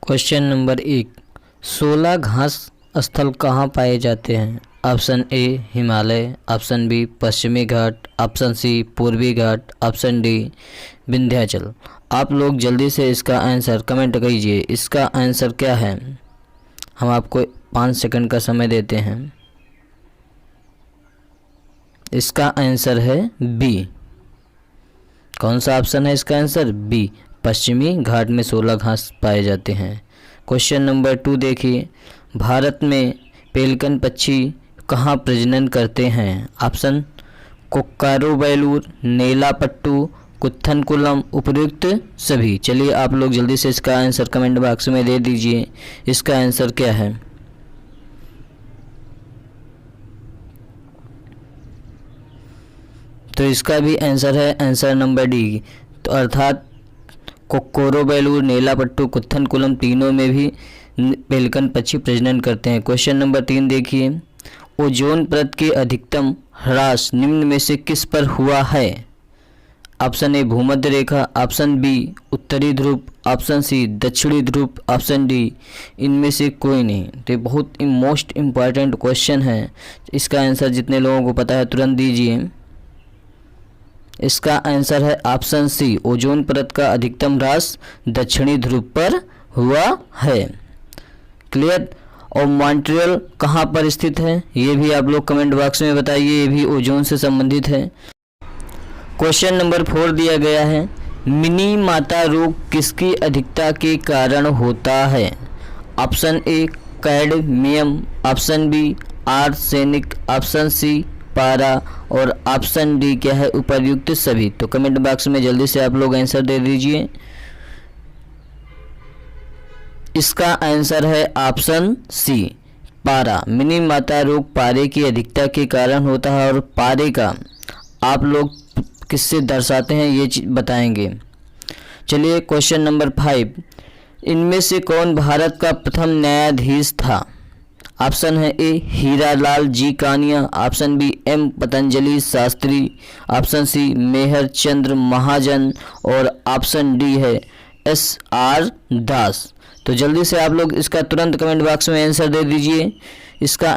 क्वेश्चन नंबर 1, 16 घास स्थल कहाँ पाए जाते हैं? Option A Himalaya, option B पश्चिमी घाट, ऑप्शन सी पूर्वी घाट, ऑप्शन डी विंध्याचल। आप लोग जल्दी से इसका आंसर कमेंट कीजिए। इसका आंसर क्या है? हम आपको 5 सेकंड का समय देते हैं। इसका आंसर है बी। कौन सा ऑप्शन है इसका आंसर? बी, पश्चिमी घाट में 16 घास पाए जाते हैं। क्वेश्चन नंबर 2 देखिए, भारत में पेलिकन पक्षी कहाँ प्रजनन करते हैं? ऑप्शन कोक्कारो बेलूर, नेलापट्टू, कुत्थनकुलम, उपयुक्त सभी। चलिए आप लोग जल्दी से इसका आंसर कमेंट बॉक्स में दे दीजिए। इसका आंसर क्या है? तो इसका भी आंसर है आंसर नंबर डी। तो अर्थात कोक्कोरो बेलूर, नेलापट्टू, कुत्थनकुलम तीनों में भी पेलिकन पक्षी प्रजनन करते हैं। क्वेश्चन नंबर 3 देखिए, ओजोन परत के अधिकतम ह्रास निम्न में से किस पर हुआ है? ऑप्शन ए भूमध्य रेखा, ऑप्शन बी उत्तरी ध्रुव, ऑप्शन सी दक्षिणी ध्रुव, ऑप्शन डी इनमें से कोई नहीं। तो ये बहुत मोस्ट इम्पॉर्टेंट क्वेश्चन है। इसका आंसर जितने लोगों को पता है तुरंत दीजिए। इसका आंसर है ऑप्शन सी, ओजोन परत का अधिकतम ह्रास दक्षिणी ध्रुव पर हुआ है। क्लियर। और मॉन्ट्रियल कहाँ पर स्थित है ये भी आप लोग कमेंट बॉक्स में बताइए, ये भी ओजोन से संबंधित है। क्वेश्चन नंबर 4 दिया गया है, मिनी माता रोग किसकी अधिकता के कारण होता है? Option A cadmium, option B arsenic, option C पारा और ऑप्शन डी क्या है? उपर्युक्त सभी। तो कमेंट बॉक्स में जल्दी से आप लोग आंसर दे दीजिए। इसका आंसर है ऑप्शन सी पारा। मिनी माता रोग पारे की अधिकता के कारण होता है और पारे का आप लोग किससे दर्शाते हैं ये बताएंगे। चलिए क्वेश्चन नंबर 5, इनमें से कौन भारत का प्रथम न्यायाधीश था? ऑप्शन है A Hiralal ji Kania, option B M Patanjali Shastri, option C Mehr Chandra Mahajan और ऑप्शन डी है एस आर दास। तो जल्दी से आप लोग इसका तुरंत कमेंट बॉक्स में आंसर दे दीजिए। इसका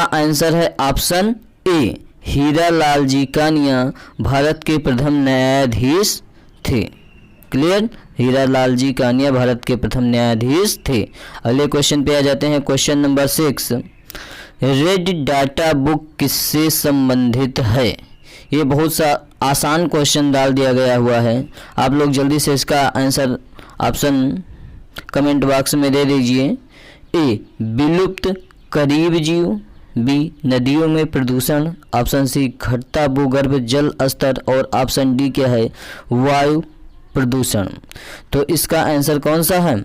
आंसर है ऑप्शन ए हीरालाल जी कानिया भारत के प्रथम न्यायाधीश थे। क्लियर। हीरालाल जी कानिया भारत के प्रथम न्यायाधीश थे। अगले क्वेश्चन पे आ जाते हैं। Question number 6, red data book किससे संबंधित है? ये बहुत सा आसान क्वेश्चन डाल दिया गया हुआ है। आप लोग जल्दी से इसका आंसर ऑप्शन कमेंट बॉक्स में दे दीजिए। ए विलुप्त करीब जीव, बी नदियों में प्रदूषण, ऑप्शन सी घटता भूगर्भ जल स्तर और ऑप्शन डी क्या है? वायु प्रदूषण। तो इसका आंसर कौन सा है?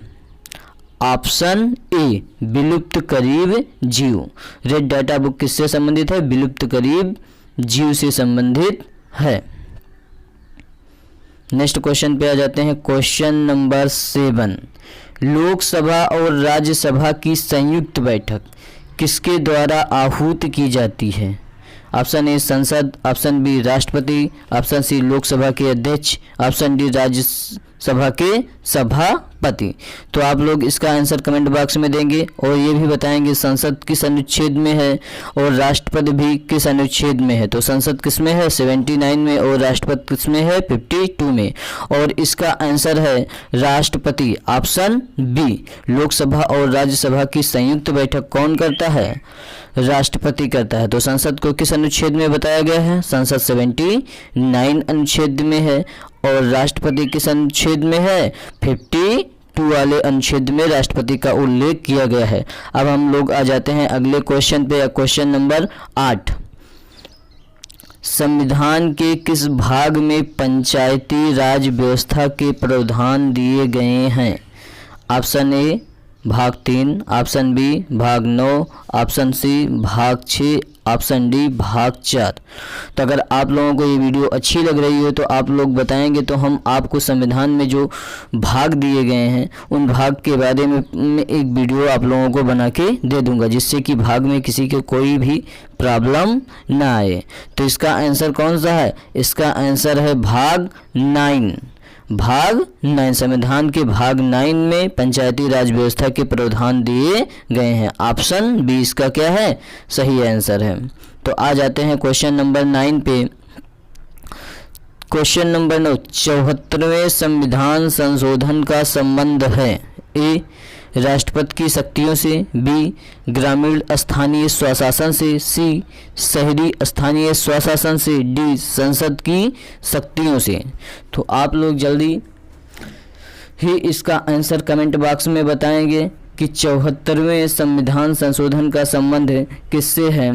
ऑप्शन ए विलुप्त करीब जीव। रेड डाटा बुक किससे संबंधित है? विलुप्त करीब जीव से संबंधित है। नेक्स्ट क्वेश्चन पे आ जाते हैं। क्वेश्चन नंबर 7, लोकसभा और राज्यसभा की संयुक्त बैठक किसके द्वारा आहूत की जाती है? ऑप्शन ए संसद, ऑप्शन बी राष्ट्रपति, ऑप्शन सी लोकसभा के अध्यक्ष, ऑप्शन डी राज्यसभा के सभापति। तो आप लोग इसका आंसर कमेंट बॉक्स में देंगे और ये भी बताएंगे संसद किस अनुच्छेद में है और राष्ट्रपति भी किस अनुच्छेद में है। तो संसद किस में है 79 में और राष्ट्रपति किस में है 52 में। और इसका आंसर है राष्ट्रपति, ऑप्शन बी। लोकसभा और राज्यसभा की संयुक्त बैठक कौन करता है? राष्ट्रपति करता है। तो संसद को किस अनुच्छेद में बताया गया है? संसद 79 अनुच्छेद में है और राष्ट्रपति किस अनुच्छेद में है? 52 वाले अनुच्छेद में राष्ट्रपति का उल्लेख किया गया है। अब हम लोग आ जाते हैं अगले क्वेश्चन पे, क्वेश्चन नंबर 8। संविधान के किस भाग में पंचायती राज व्यवस्था के प्रावधान दिए गए हैं? ऑप्शन ए भाग 3, ऑप्शन बी भाग 9, ऑप्शन सी भाग 6, ऑप्शन डी भाग 4। तो अगर आप लोगों को ये वीडियो अच्छी लग रही हो तो आप लोग बताएंगे तो हम आपको संविधान में जो भाग दिए गए हैं उन भाग के बारे में एक वीडियो आप लोगों को बना के दे दूंगा, जिससे कि भाग में किसी के कोई भी प्रॉब्लम ना आए। तो इसका आंसर कौन सा है? इसका आंसर है भाग 9। भाग 9, संविधान के भाग 9 में पंचायती राज व्यवस्था के प्रावधान दिए गए हैं। ऑप्शन बी इसका क्या है? सही आंसर है। तो आ जाते हैं क्वेश्चन नंबर 9 पे। क्वेश्चन नंबर 9, 74वें संविधान संशोधन का संबंध है? ए राष्ट्रपति की शक्तियों से, बी ग्रामीण स्थानीय स्वशासन से, सी शहरी स्थानीय स्वशासन से, डी संसद की शक्तियों से। तो आप लोग जल्दी ही इसका आंसर कमेंट बॉक्स में बताएंगे कि 74वें संविधान संशोधन का संबंध किससे है।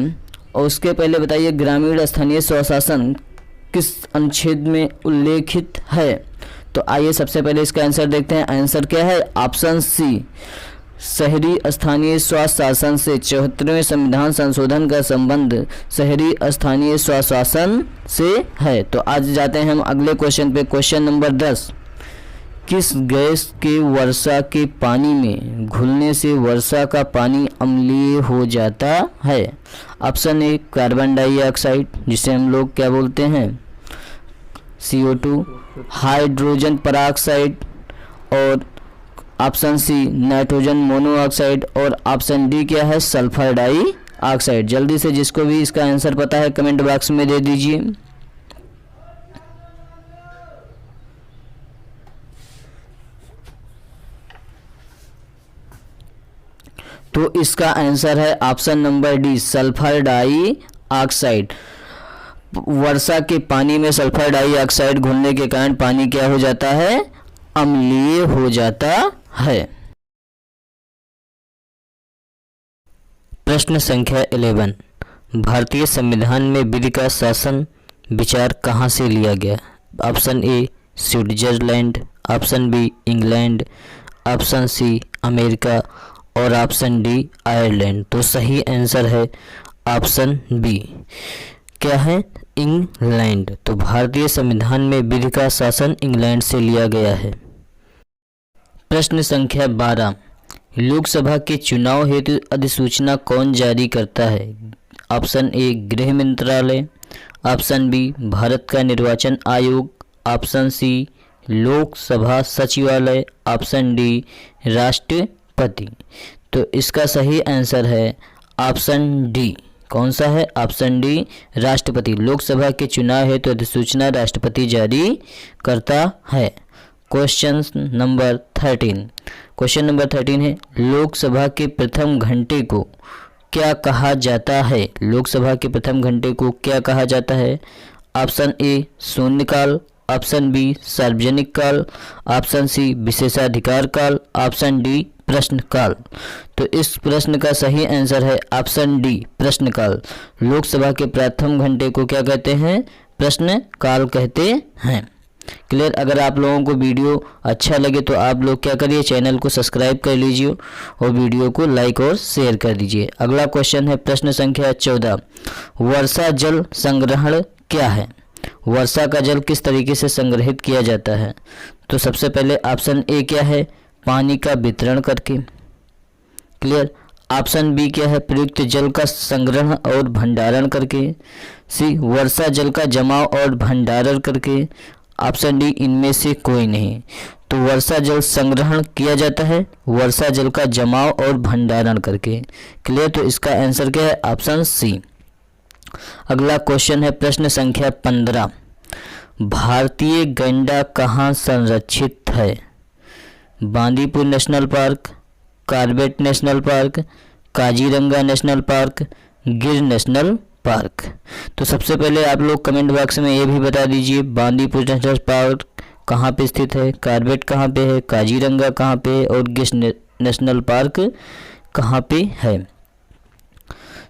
और उसके पहले बताइए ग्रामीण स्थानीय स्वशासन किस अनुच्छेद में उल्लेखित है। तो आइए सबसे पहले इसका आंसर देखते हैं। आंसर क्या है? ऑप्शन सी शहरी स्थानीय स्वशासन से। 74वें संविधान संशोधन का संबंध शहरी स्थानीय स्वशासन से है। तो आज जाते हैं हम अगले क्वेश्चन पे, क्वेश्चन नंबर 10। किस गैस के वर्षा के पानी में घुलने से वर्षा का पानी अम्लीय हो जाता है? ऑप्शन ए कार्बन डाइऑक्साइड, जिसे हम लोग क्या बोलते हैं CO2, हाइड्रोजन पराऑक्साइड, और ऑप्शन सी नाइट्रोजन मोनोऑक्साइड, और ऑप्शन डी क्या है सल्फर डाइऑक्साइड। जल्दी से जिसको भी इसका आंसर पता है कमेंट बॉक्स में दे दीजिए। तो इसका आंसर है option number D sulphur dioxide. वर्षा के पानी में सल्फर डाइऑक्साइड घुलने के कारण पानी क्या हो जाता है? अम्लीय हो जाता है। प्रश्न संख्या 11, भारतीय संविधान में विधि का शासन विचार कहाँ से लिया गया? Option A Switzerland, option B England, option C America, और ऑप्शन डी आयरलैंड। तो सही आंसर है ऑप्शन बी, क्या है? इंग्लैंड। तो भारतीय संविधान में विधि का शासन इंग्लैंड से लिया गया है। प्रश्न संख्या 12, लोकसभा के चुनाव हेतु अधिसूचना कौन जारी करता है? ऑप्शन ए गृह मंत्रालय, ऑप्शन बी भारत का निर्वाचन आयोग, ऑप्शन सी लोकसभा सचिवालय, ऑप्शन डी राष्ट्रपति। तो इसका सही आंसर है ऑप्शन डी। कौन सा है? ऑप्शन डी राष्ट्रपति। लोकसभा के चुनाव हेतु अधिसूचना राष्ट्रपति जारी करता है। क्वेश्चन नंबर 13, क्वेश्चन नंबर 13 है लोकसभा के प्रथम घंटे को क्या कहा जाता है? लोकसभा के प्रथम घंटे को क्या कहा जाता है? ऑप्शन ए शून्यकाल, ऑप्शन बी सार्वजनिक काल, ऑप्शन सी विशेषाधिकार काल, ऑप्शन डी प्रश्नकाल। तो इस प्रश्न का सही आंसर है ऑप्शन डी प्रश्नकाल। लोकसभा के प्रथम घंटे को क्या कहते हैं? प्रश्नकाल कहते हैं। क्लियर? अगर आप लोगों को वीडियो अच्छा लगे तो आप लोग क्या करिए, चैनल को सब्सक्राइब कर लीजिए और वीडियो को लाइक और शेयर कर दीजिए। अगला क्वेश्चन है प्रश्न संख्या 14, वर्षा जल संग्रहण क्या है? वर्षा का जल किस तरीके से संग्रहित किया जाता है? तो सबसे पहले ऑप्शन ए क्या है? पानी का वितरण करके। क्लियर? ऑप्शन बी क्या है, प्रयुक्त जल का संग्रहण और भंडारण करके। सी, वर्षा जल का जमाव और भंडारण करके। ऑप्शन डी, इनमें से कोई नहीं। तो वर्षा जल संग्रहण किया जाता है वर्षा जल का जमाव और भंडारण करके। क्लियर, तो इसका आंसर क्या है, ऑप्शन सी। अगला क्वेश्चन है प्रश्न संख्या 15। भारतीय गैंडा कहाँ संरक्षित है? Bandipur national park, Corbett national park, Kaziranga national park, गिर नेशनल पार्क। तो सबसे पहले आप लोग कमेंट बॉक्स में ये भी बता दीजिए बांदीपुर नेशनल पार्क कहाँ पे स्थित है, कॉर्बेट कहाँ पे है, काजीरंगा कहाँ पे है और गिर नेशनल पार्क कहाँ पे है।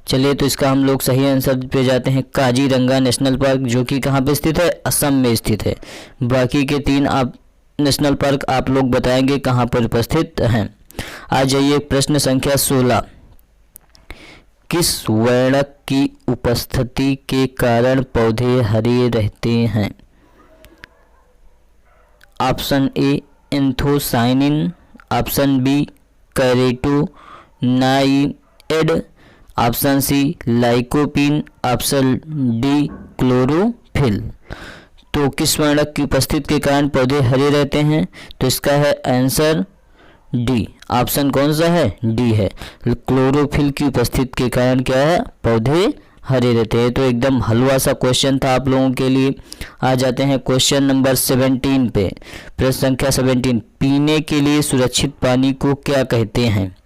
चलिए, तो इसका हम लोग सही आंसर पे जाते हैं, काजीरंगा नेशनल पार्क, जो कि कहाँ पे स्थित है, असम में स्थित है। बाकी के 3 आप नेशनल पार्क आप लोग बताएंगे कहाँ पर उपस्थित हैं। आ जाइए प्रश्न संख्या 16। किस वर्णक की उपस्थिति के कारण पौधे हरे रहते हैं? Option A, anthocyanin. Option B, carotenoid. Option C, lycopene. Option D, chlorophyll. तो किस वर्णक की उपस्थिति के कारण पौधे हरे रहते हैं? तो इसका है आंसर डी। ऑप्शन कौन सा है, डी है। क्लोरोफिल की उपस्थिति के कारण क्या है, पौधे हरे रहते हैं। तो एकदम हलवा सा क्वेश्चन था आप लोगों के लिए। आ जाते हैं क्वेश्चन नंबर 17 पे। प्रश्न संख्या 17, पीने के लिए सुरक्षित पानी को क्या कहते हैं?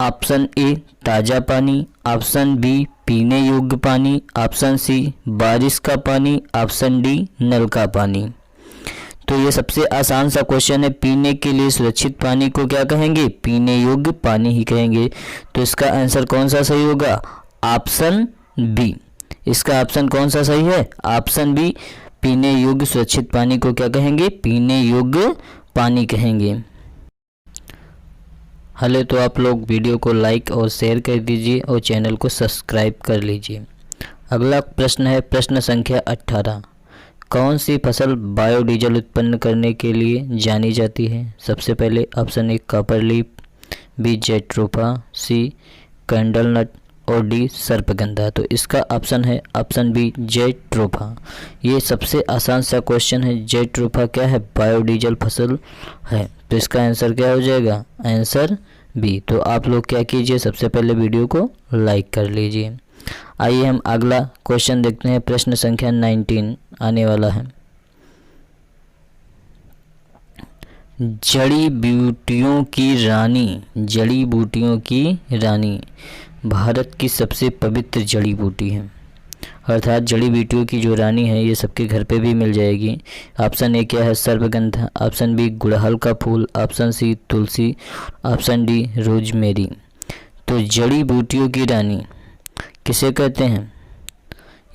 ऑप्शन ए, ताज़ा पानी। ऑप्शन बी, पीने योग्य पानी। ऑप्शन सी, बारिश का पानी। ऑप्शन डी, नल का पानी। तो ये सबसे आसान सा क्वेश्चन है, पीने के लिए सुरक्षित पानी को क्या कहेंगे, पीने योग्य पानी ही कहेंगे। तो इसका आंसर कौन सा सही होगा, ऑप्शन बी। इसका ऑप्शन कौन सा सही है, ऑप्शन बी। पीने योग्य सुरक्षित पानी को क्या कहेंगे, पीने योग्य पानी कहेंगे। हले तो आप लोग वीडियो को लाइक और शेयर कर दीजिए और चैनल को सब्सक्राइब कर लीजिए। अगला प्रश्न है प्रश्न संख्या 18। कौन सी फसल बायोडीजल उत्पन्न करने के लिए जानी जाती है? सबसे पहले option A, copper leaf. B, jatropha. C, candlenut और डी, सर्पगंधा। तो इसका ऑप्शन है ऑप्शन बी, जेट्रोफा। ये सबसे आसान सा क्वेश्चन है। जेट्रोफा क्या है, बायोडीजल फसल है। तो इसका आंसर क्या हो जाएगा, आंसर बी। तो आप लोग क्या कीजिए, सबसे पहले वीडियो को लाइक कर लीजिए। आइए हम अगला क्वेश्चन देखते हैं। प्रश्न संख्या 19 आने वाला है। जड़ी बूटियों की रानी, जड़ी बूटियों की रानी भारत की सबसे पवित्र जड़ी बूटी है। अर्थात जड़ी बूटियों की जो रानी है ये सबके घर पे भी मिल जाएगी। ऑप्शन ए क्या है, सर्पगंधा। ऑप्शन बी, गुड़हल का फूल। Option C, tulsi. Option D, rosemary. तो जड़ी बूटियों की रानी किसे कहते हैं,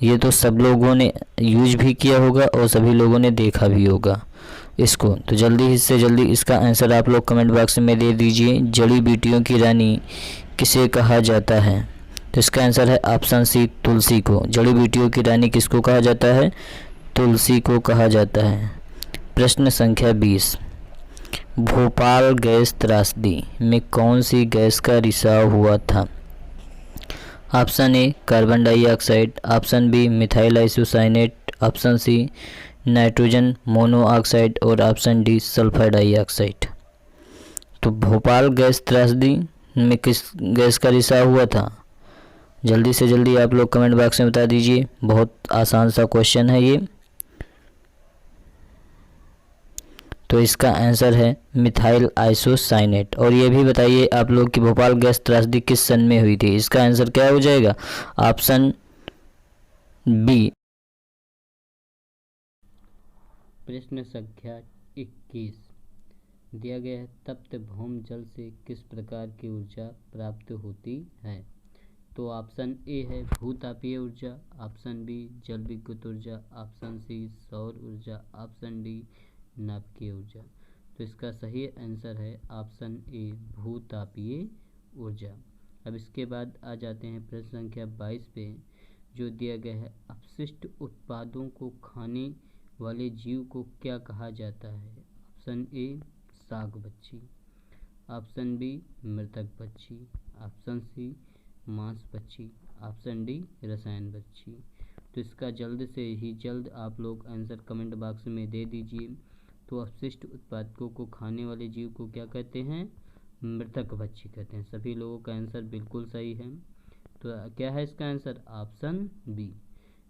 ये तो सब लोगों ने यूज भी किया होगा और सभी लोगों ने देखा भी होगा इसको। तो जल्दी से जल्दी इसका आंसर आप लोग कमेंट बॉक्स में दे दीजिए। जड़ी बूटियों की रानी किसे कहा जाता है? तो इसका आंसर है ऑप्शन सी, तुलसी को। जड़ी बूटियों की रानी किसको कहा जाता है, तुलसी को कहा जाता है। प्रश्न संख्या 20। भोपाल गैस त्रासदी में कौन सी गैस का रिसाव हुआ था? Option A, carbon dioxide. Option B, methyl isocyanate. Option C, nitrogen monoxide और ऑप्शन डी, सल्फर डाइऑक्साइड। तो भोपाल गैस त्रासदी में किस गैस का रिसाव हुआ था? जल्दी से जल्दी आप लोग कमेंट बॉक्स में बता दीजिए। बहुत आसान सा क्वेश्चन है ये। तो इसका आंसर है मिथाइल आइसोसाइनेट। और ये भी बताइए आप लोग कि भोपाल गैस त्रासदी किस सन में हुई थी? इसका आंसर क्या हो जाएगा, ऑप्शन बी। प्रश्न संख्या 21 दिया गया है, तप्त भौम जल से किस प्रकार की ऊर्जा प्राप्त होती है? तो ऑप्शन ए है भूतापीय ऊर्जा। ऑप्शन बी, जल विद्युत ऊर्जा। ऑप्शन सी, सौर ऊर्जा। ऑप्शन डी, नाभिकीय ऊर्जा। तो इसका सही आंसर है ऑप्शन ए, भूतापीय ऊर्जा। अब इसके बाद आ जाते हैं प्रश्न संख्या 22 पे, जो दिया गया है, अपशिष्ट उत्पादों को खाने वाले जीव को क्या कहा जाता है? ऑप्शन ए, साग बच्ची। ऑप्शन बी मृतक पक्षी, ऑप्शन सी मांस पक्षी, ऑप्शन डी रसायन पक्षी। तो इसका जल्द से ही जल्द आप लोग आंसर कमेंट बॉक्स में दे दीजिए। तो अपशिष्ट उत्पादकों को खाने वाले जीव को क्या कहते हैं? मृतक पक्षी कहते हैं। सभी लोगों का आंसर बिल्कुल सही है। तो क्या है इसका आंसर? Option B.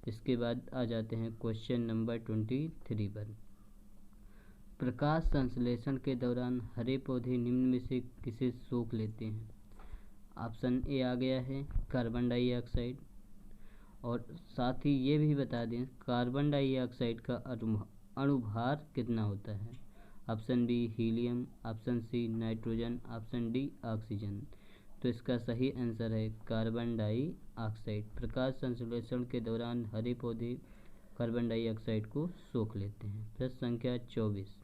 इसके बाद आ जाते हैं क्वेश्चन नंबर 23 पर। प्रकाश संश्लेषण के दौरान हरे पौधे निम्न में से किसे सोख लेते हैं? ऑप्शन ए आ गया है कार्बन डाइऑक्साइड, और साथ ही ये भी बता दें कार्बन डाइऑक्साइड का अणुभार कितना होता है? Option B helium, option C nitrogen, option D oxygen. तो इसका सही आंसर है कार्बन डाइऑक्साइड। प्रकाश संश्लेषण के दौरान हरे पौधे कार्बन डाइऑक्साइड को सोख लेते हैं। प्रश्न संख्या 24,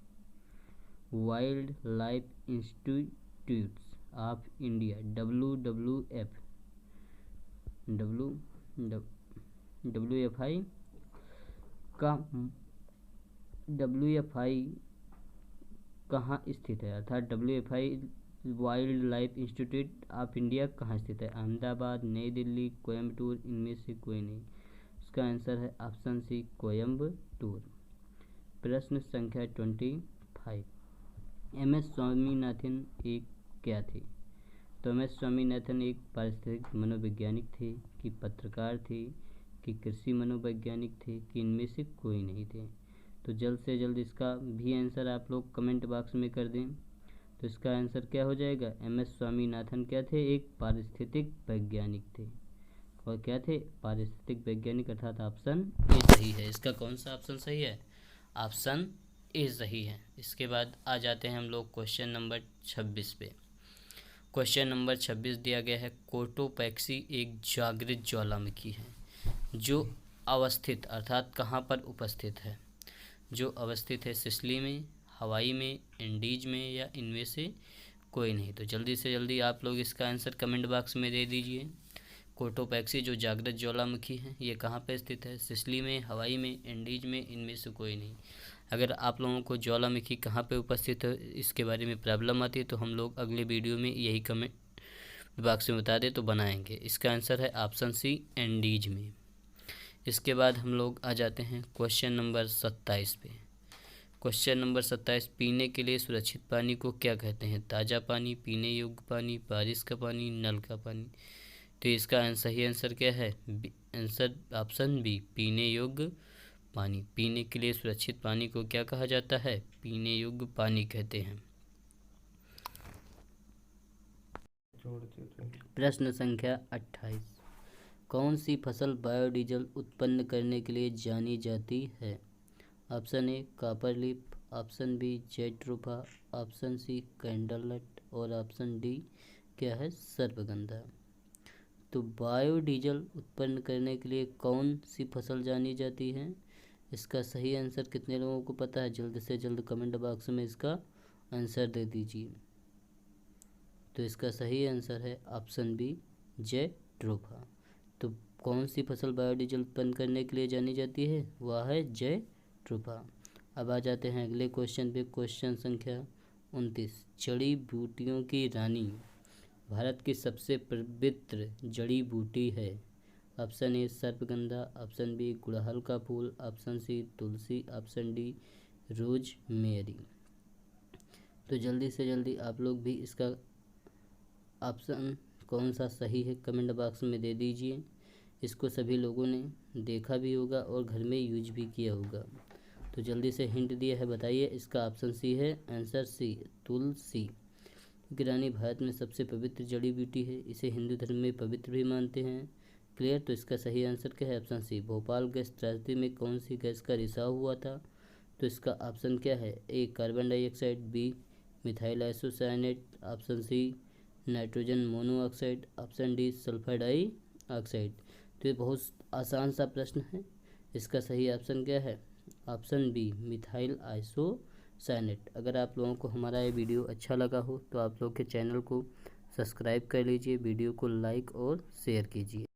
wild life institutes of India WFI कहाँ स्थित है? अर्थात WFI wild life institute of India कहाँ स्थित है? अहमदाबाद, नई दिल्ली, कोयम्बटूर, इनमें से कोई नहीं। इसका आंसर है ऑप्शन सी कोयम्बटूर। प्रश्न संख्या 25, MS स्वामीनाथन एक क्या थे? तो MS स्वामीनाथन एक पारिस्थितिक मनोवैज्ञानिक थे, कि पत्रकार थे, कि कृषि मनोवैज्ञानिक थे, कि इनमें से कोई नहीं थे। तो जल्द से जल्द इसका भी आंसर आप लोग कमेंट बॉक्स में कर दें। तो इसका आंसर क्या हो जाएगा? MS स्वामीनाथन क्या थे? एक पारिस्थितिक वैज्ञानिक थे। और क्या थे? पारिस्थितिक वैज्ञानिक, अर्थात ऑप्शन ए सही है। इसका कौन सा ऑप्शन सही है? ऑप्शन ए सही है। इसके बाद आ जाते हैं हम लोग क्वेश्चन नंबर 26 पे। क्वेश्चन नंबर 26 दिया गया है कोटोपैक्सी एक जागृत ज्वालामुखी है जो अवस्थित, अर्थात कहाँ पर उपस्थित है? जो अवस्थित है सिसिली में, हवाई में, इंडीज में, या इनमें से कोई नहीं। तो जल्दी से जल्दी आप लोग इसका आंसर कमेंट बॉक्स में दे दीजिए। कोटोपैक्सी जो जागृत ज्वालामुखी है ये कहाँ पर स्थित है? सिसिली में, हवाई में, इंडीज में, इनमें से कोई नहीं। अगर आप लोगों को ज्वालामुखी कहाँ पे उपस्थित है इसके बारे में प्रॉब्लम आती है तो हम लोग अगले वीडियो में यही कमेंट बॉक्स में बता दें तो बनाएंगे। इसका आंसर है ऑप्शन सी एंडीज में। इसके बाद हम लोग आ जाते हैं क्वेश्चन नंबर 27 पे। क्वेश्चन नंबर 27, पीने के लिए सुरक्षित पानी को क्या कहते हैं? ताज़ा पानी, पीने योग्य पानी, बारिश का पानी, नल का पानी। तो इसका सही आंसर क्या है? आंसर ऑप्शन बी पीने योग्य पानी। पीने के लिए सुरक्षित पानी को क्या कहा जाता है? पीने योग्य पानी कहते हैं। प्रश्न संख्या 28, कौन सी फसल बायोडीजल उत्पन्न करने के लिए जानी जाती है? Option A copper leaf, option B jatropha, option C candlenut, और ऑप्शन डी क्या है? सर्पगंधा। तो बायोडीजल उत्पन्न करने के लिए कौन सी फसल जानी जाती है? इसका सही आंसर कितने लोगों को पता है? जल्द से जल्द कमेंट बॉक्स में इसका आंसर दे दीजिए। तो इसका सही आंसर है ऑप्शन बी जेट्रोफा। तो कौन सी फसल बायोडीजल उत्पन्न करने के लिए जानी जाती है? वह है जेट्रोफा। अब आ जाते हैं अगले क्वेश्चन पे। क्वेश्चन संख्या 29, जड़ी बूटियों की रानी भारत की सबसे पवित्र जड़ी बूटी है? ऑप्शन ए सर्पगंधा, ऑप्शन बी गुड़हल का फूल, option C tulsi, option D rosemary. तो जल्दी से जल्दी आप लोग भी इसका ऑप्शन कौन सा सही है कमेंट बॉक्स में दे दीजिए। इसको सभी लोगों ने देखा भी होगा और घर में यूज भी किया होगा। तो जल्दी से हिंट दिया है, बताइए। इसका ऑप्शन सी है आंसर सी तुलसी। रानी भारत में सबसे पवित्र जड़ी बूटी है। इसे हिंदू धर्म में पवित्र भी मानते हैं। क्लियर। तो इसका सही आंसर क्या है? ऑप्शन सी। भोपाल गैस त्रासदी में कौन सी गैस का रिसाव हुआ था? तो इसका ऑप्शन क्या है? A carbon dioxide, B methyl isocyanate, option C nitrogen monoxide, option D sulphur dioxide. तो ये बहुत आसान सा प्रश्न है। इसका सही ऑप्शन क्या है? Option B methyl isocyanate. अगर आप लोगों को हमारा ये वीडियो अच्छा लगा हो तो आप लोग के चैनल को सब्सक्राइब कर लीजिए, वीडियो को लाइक और शेयर कीजिए।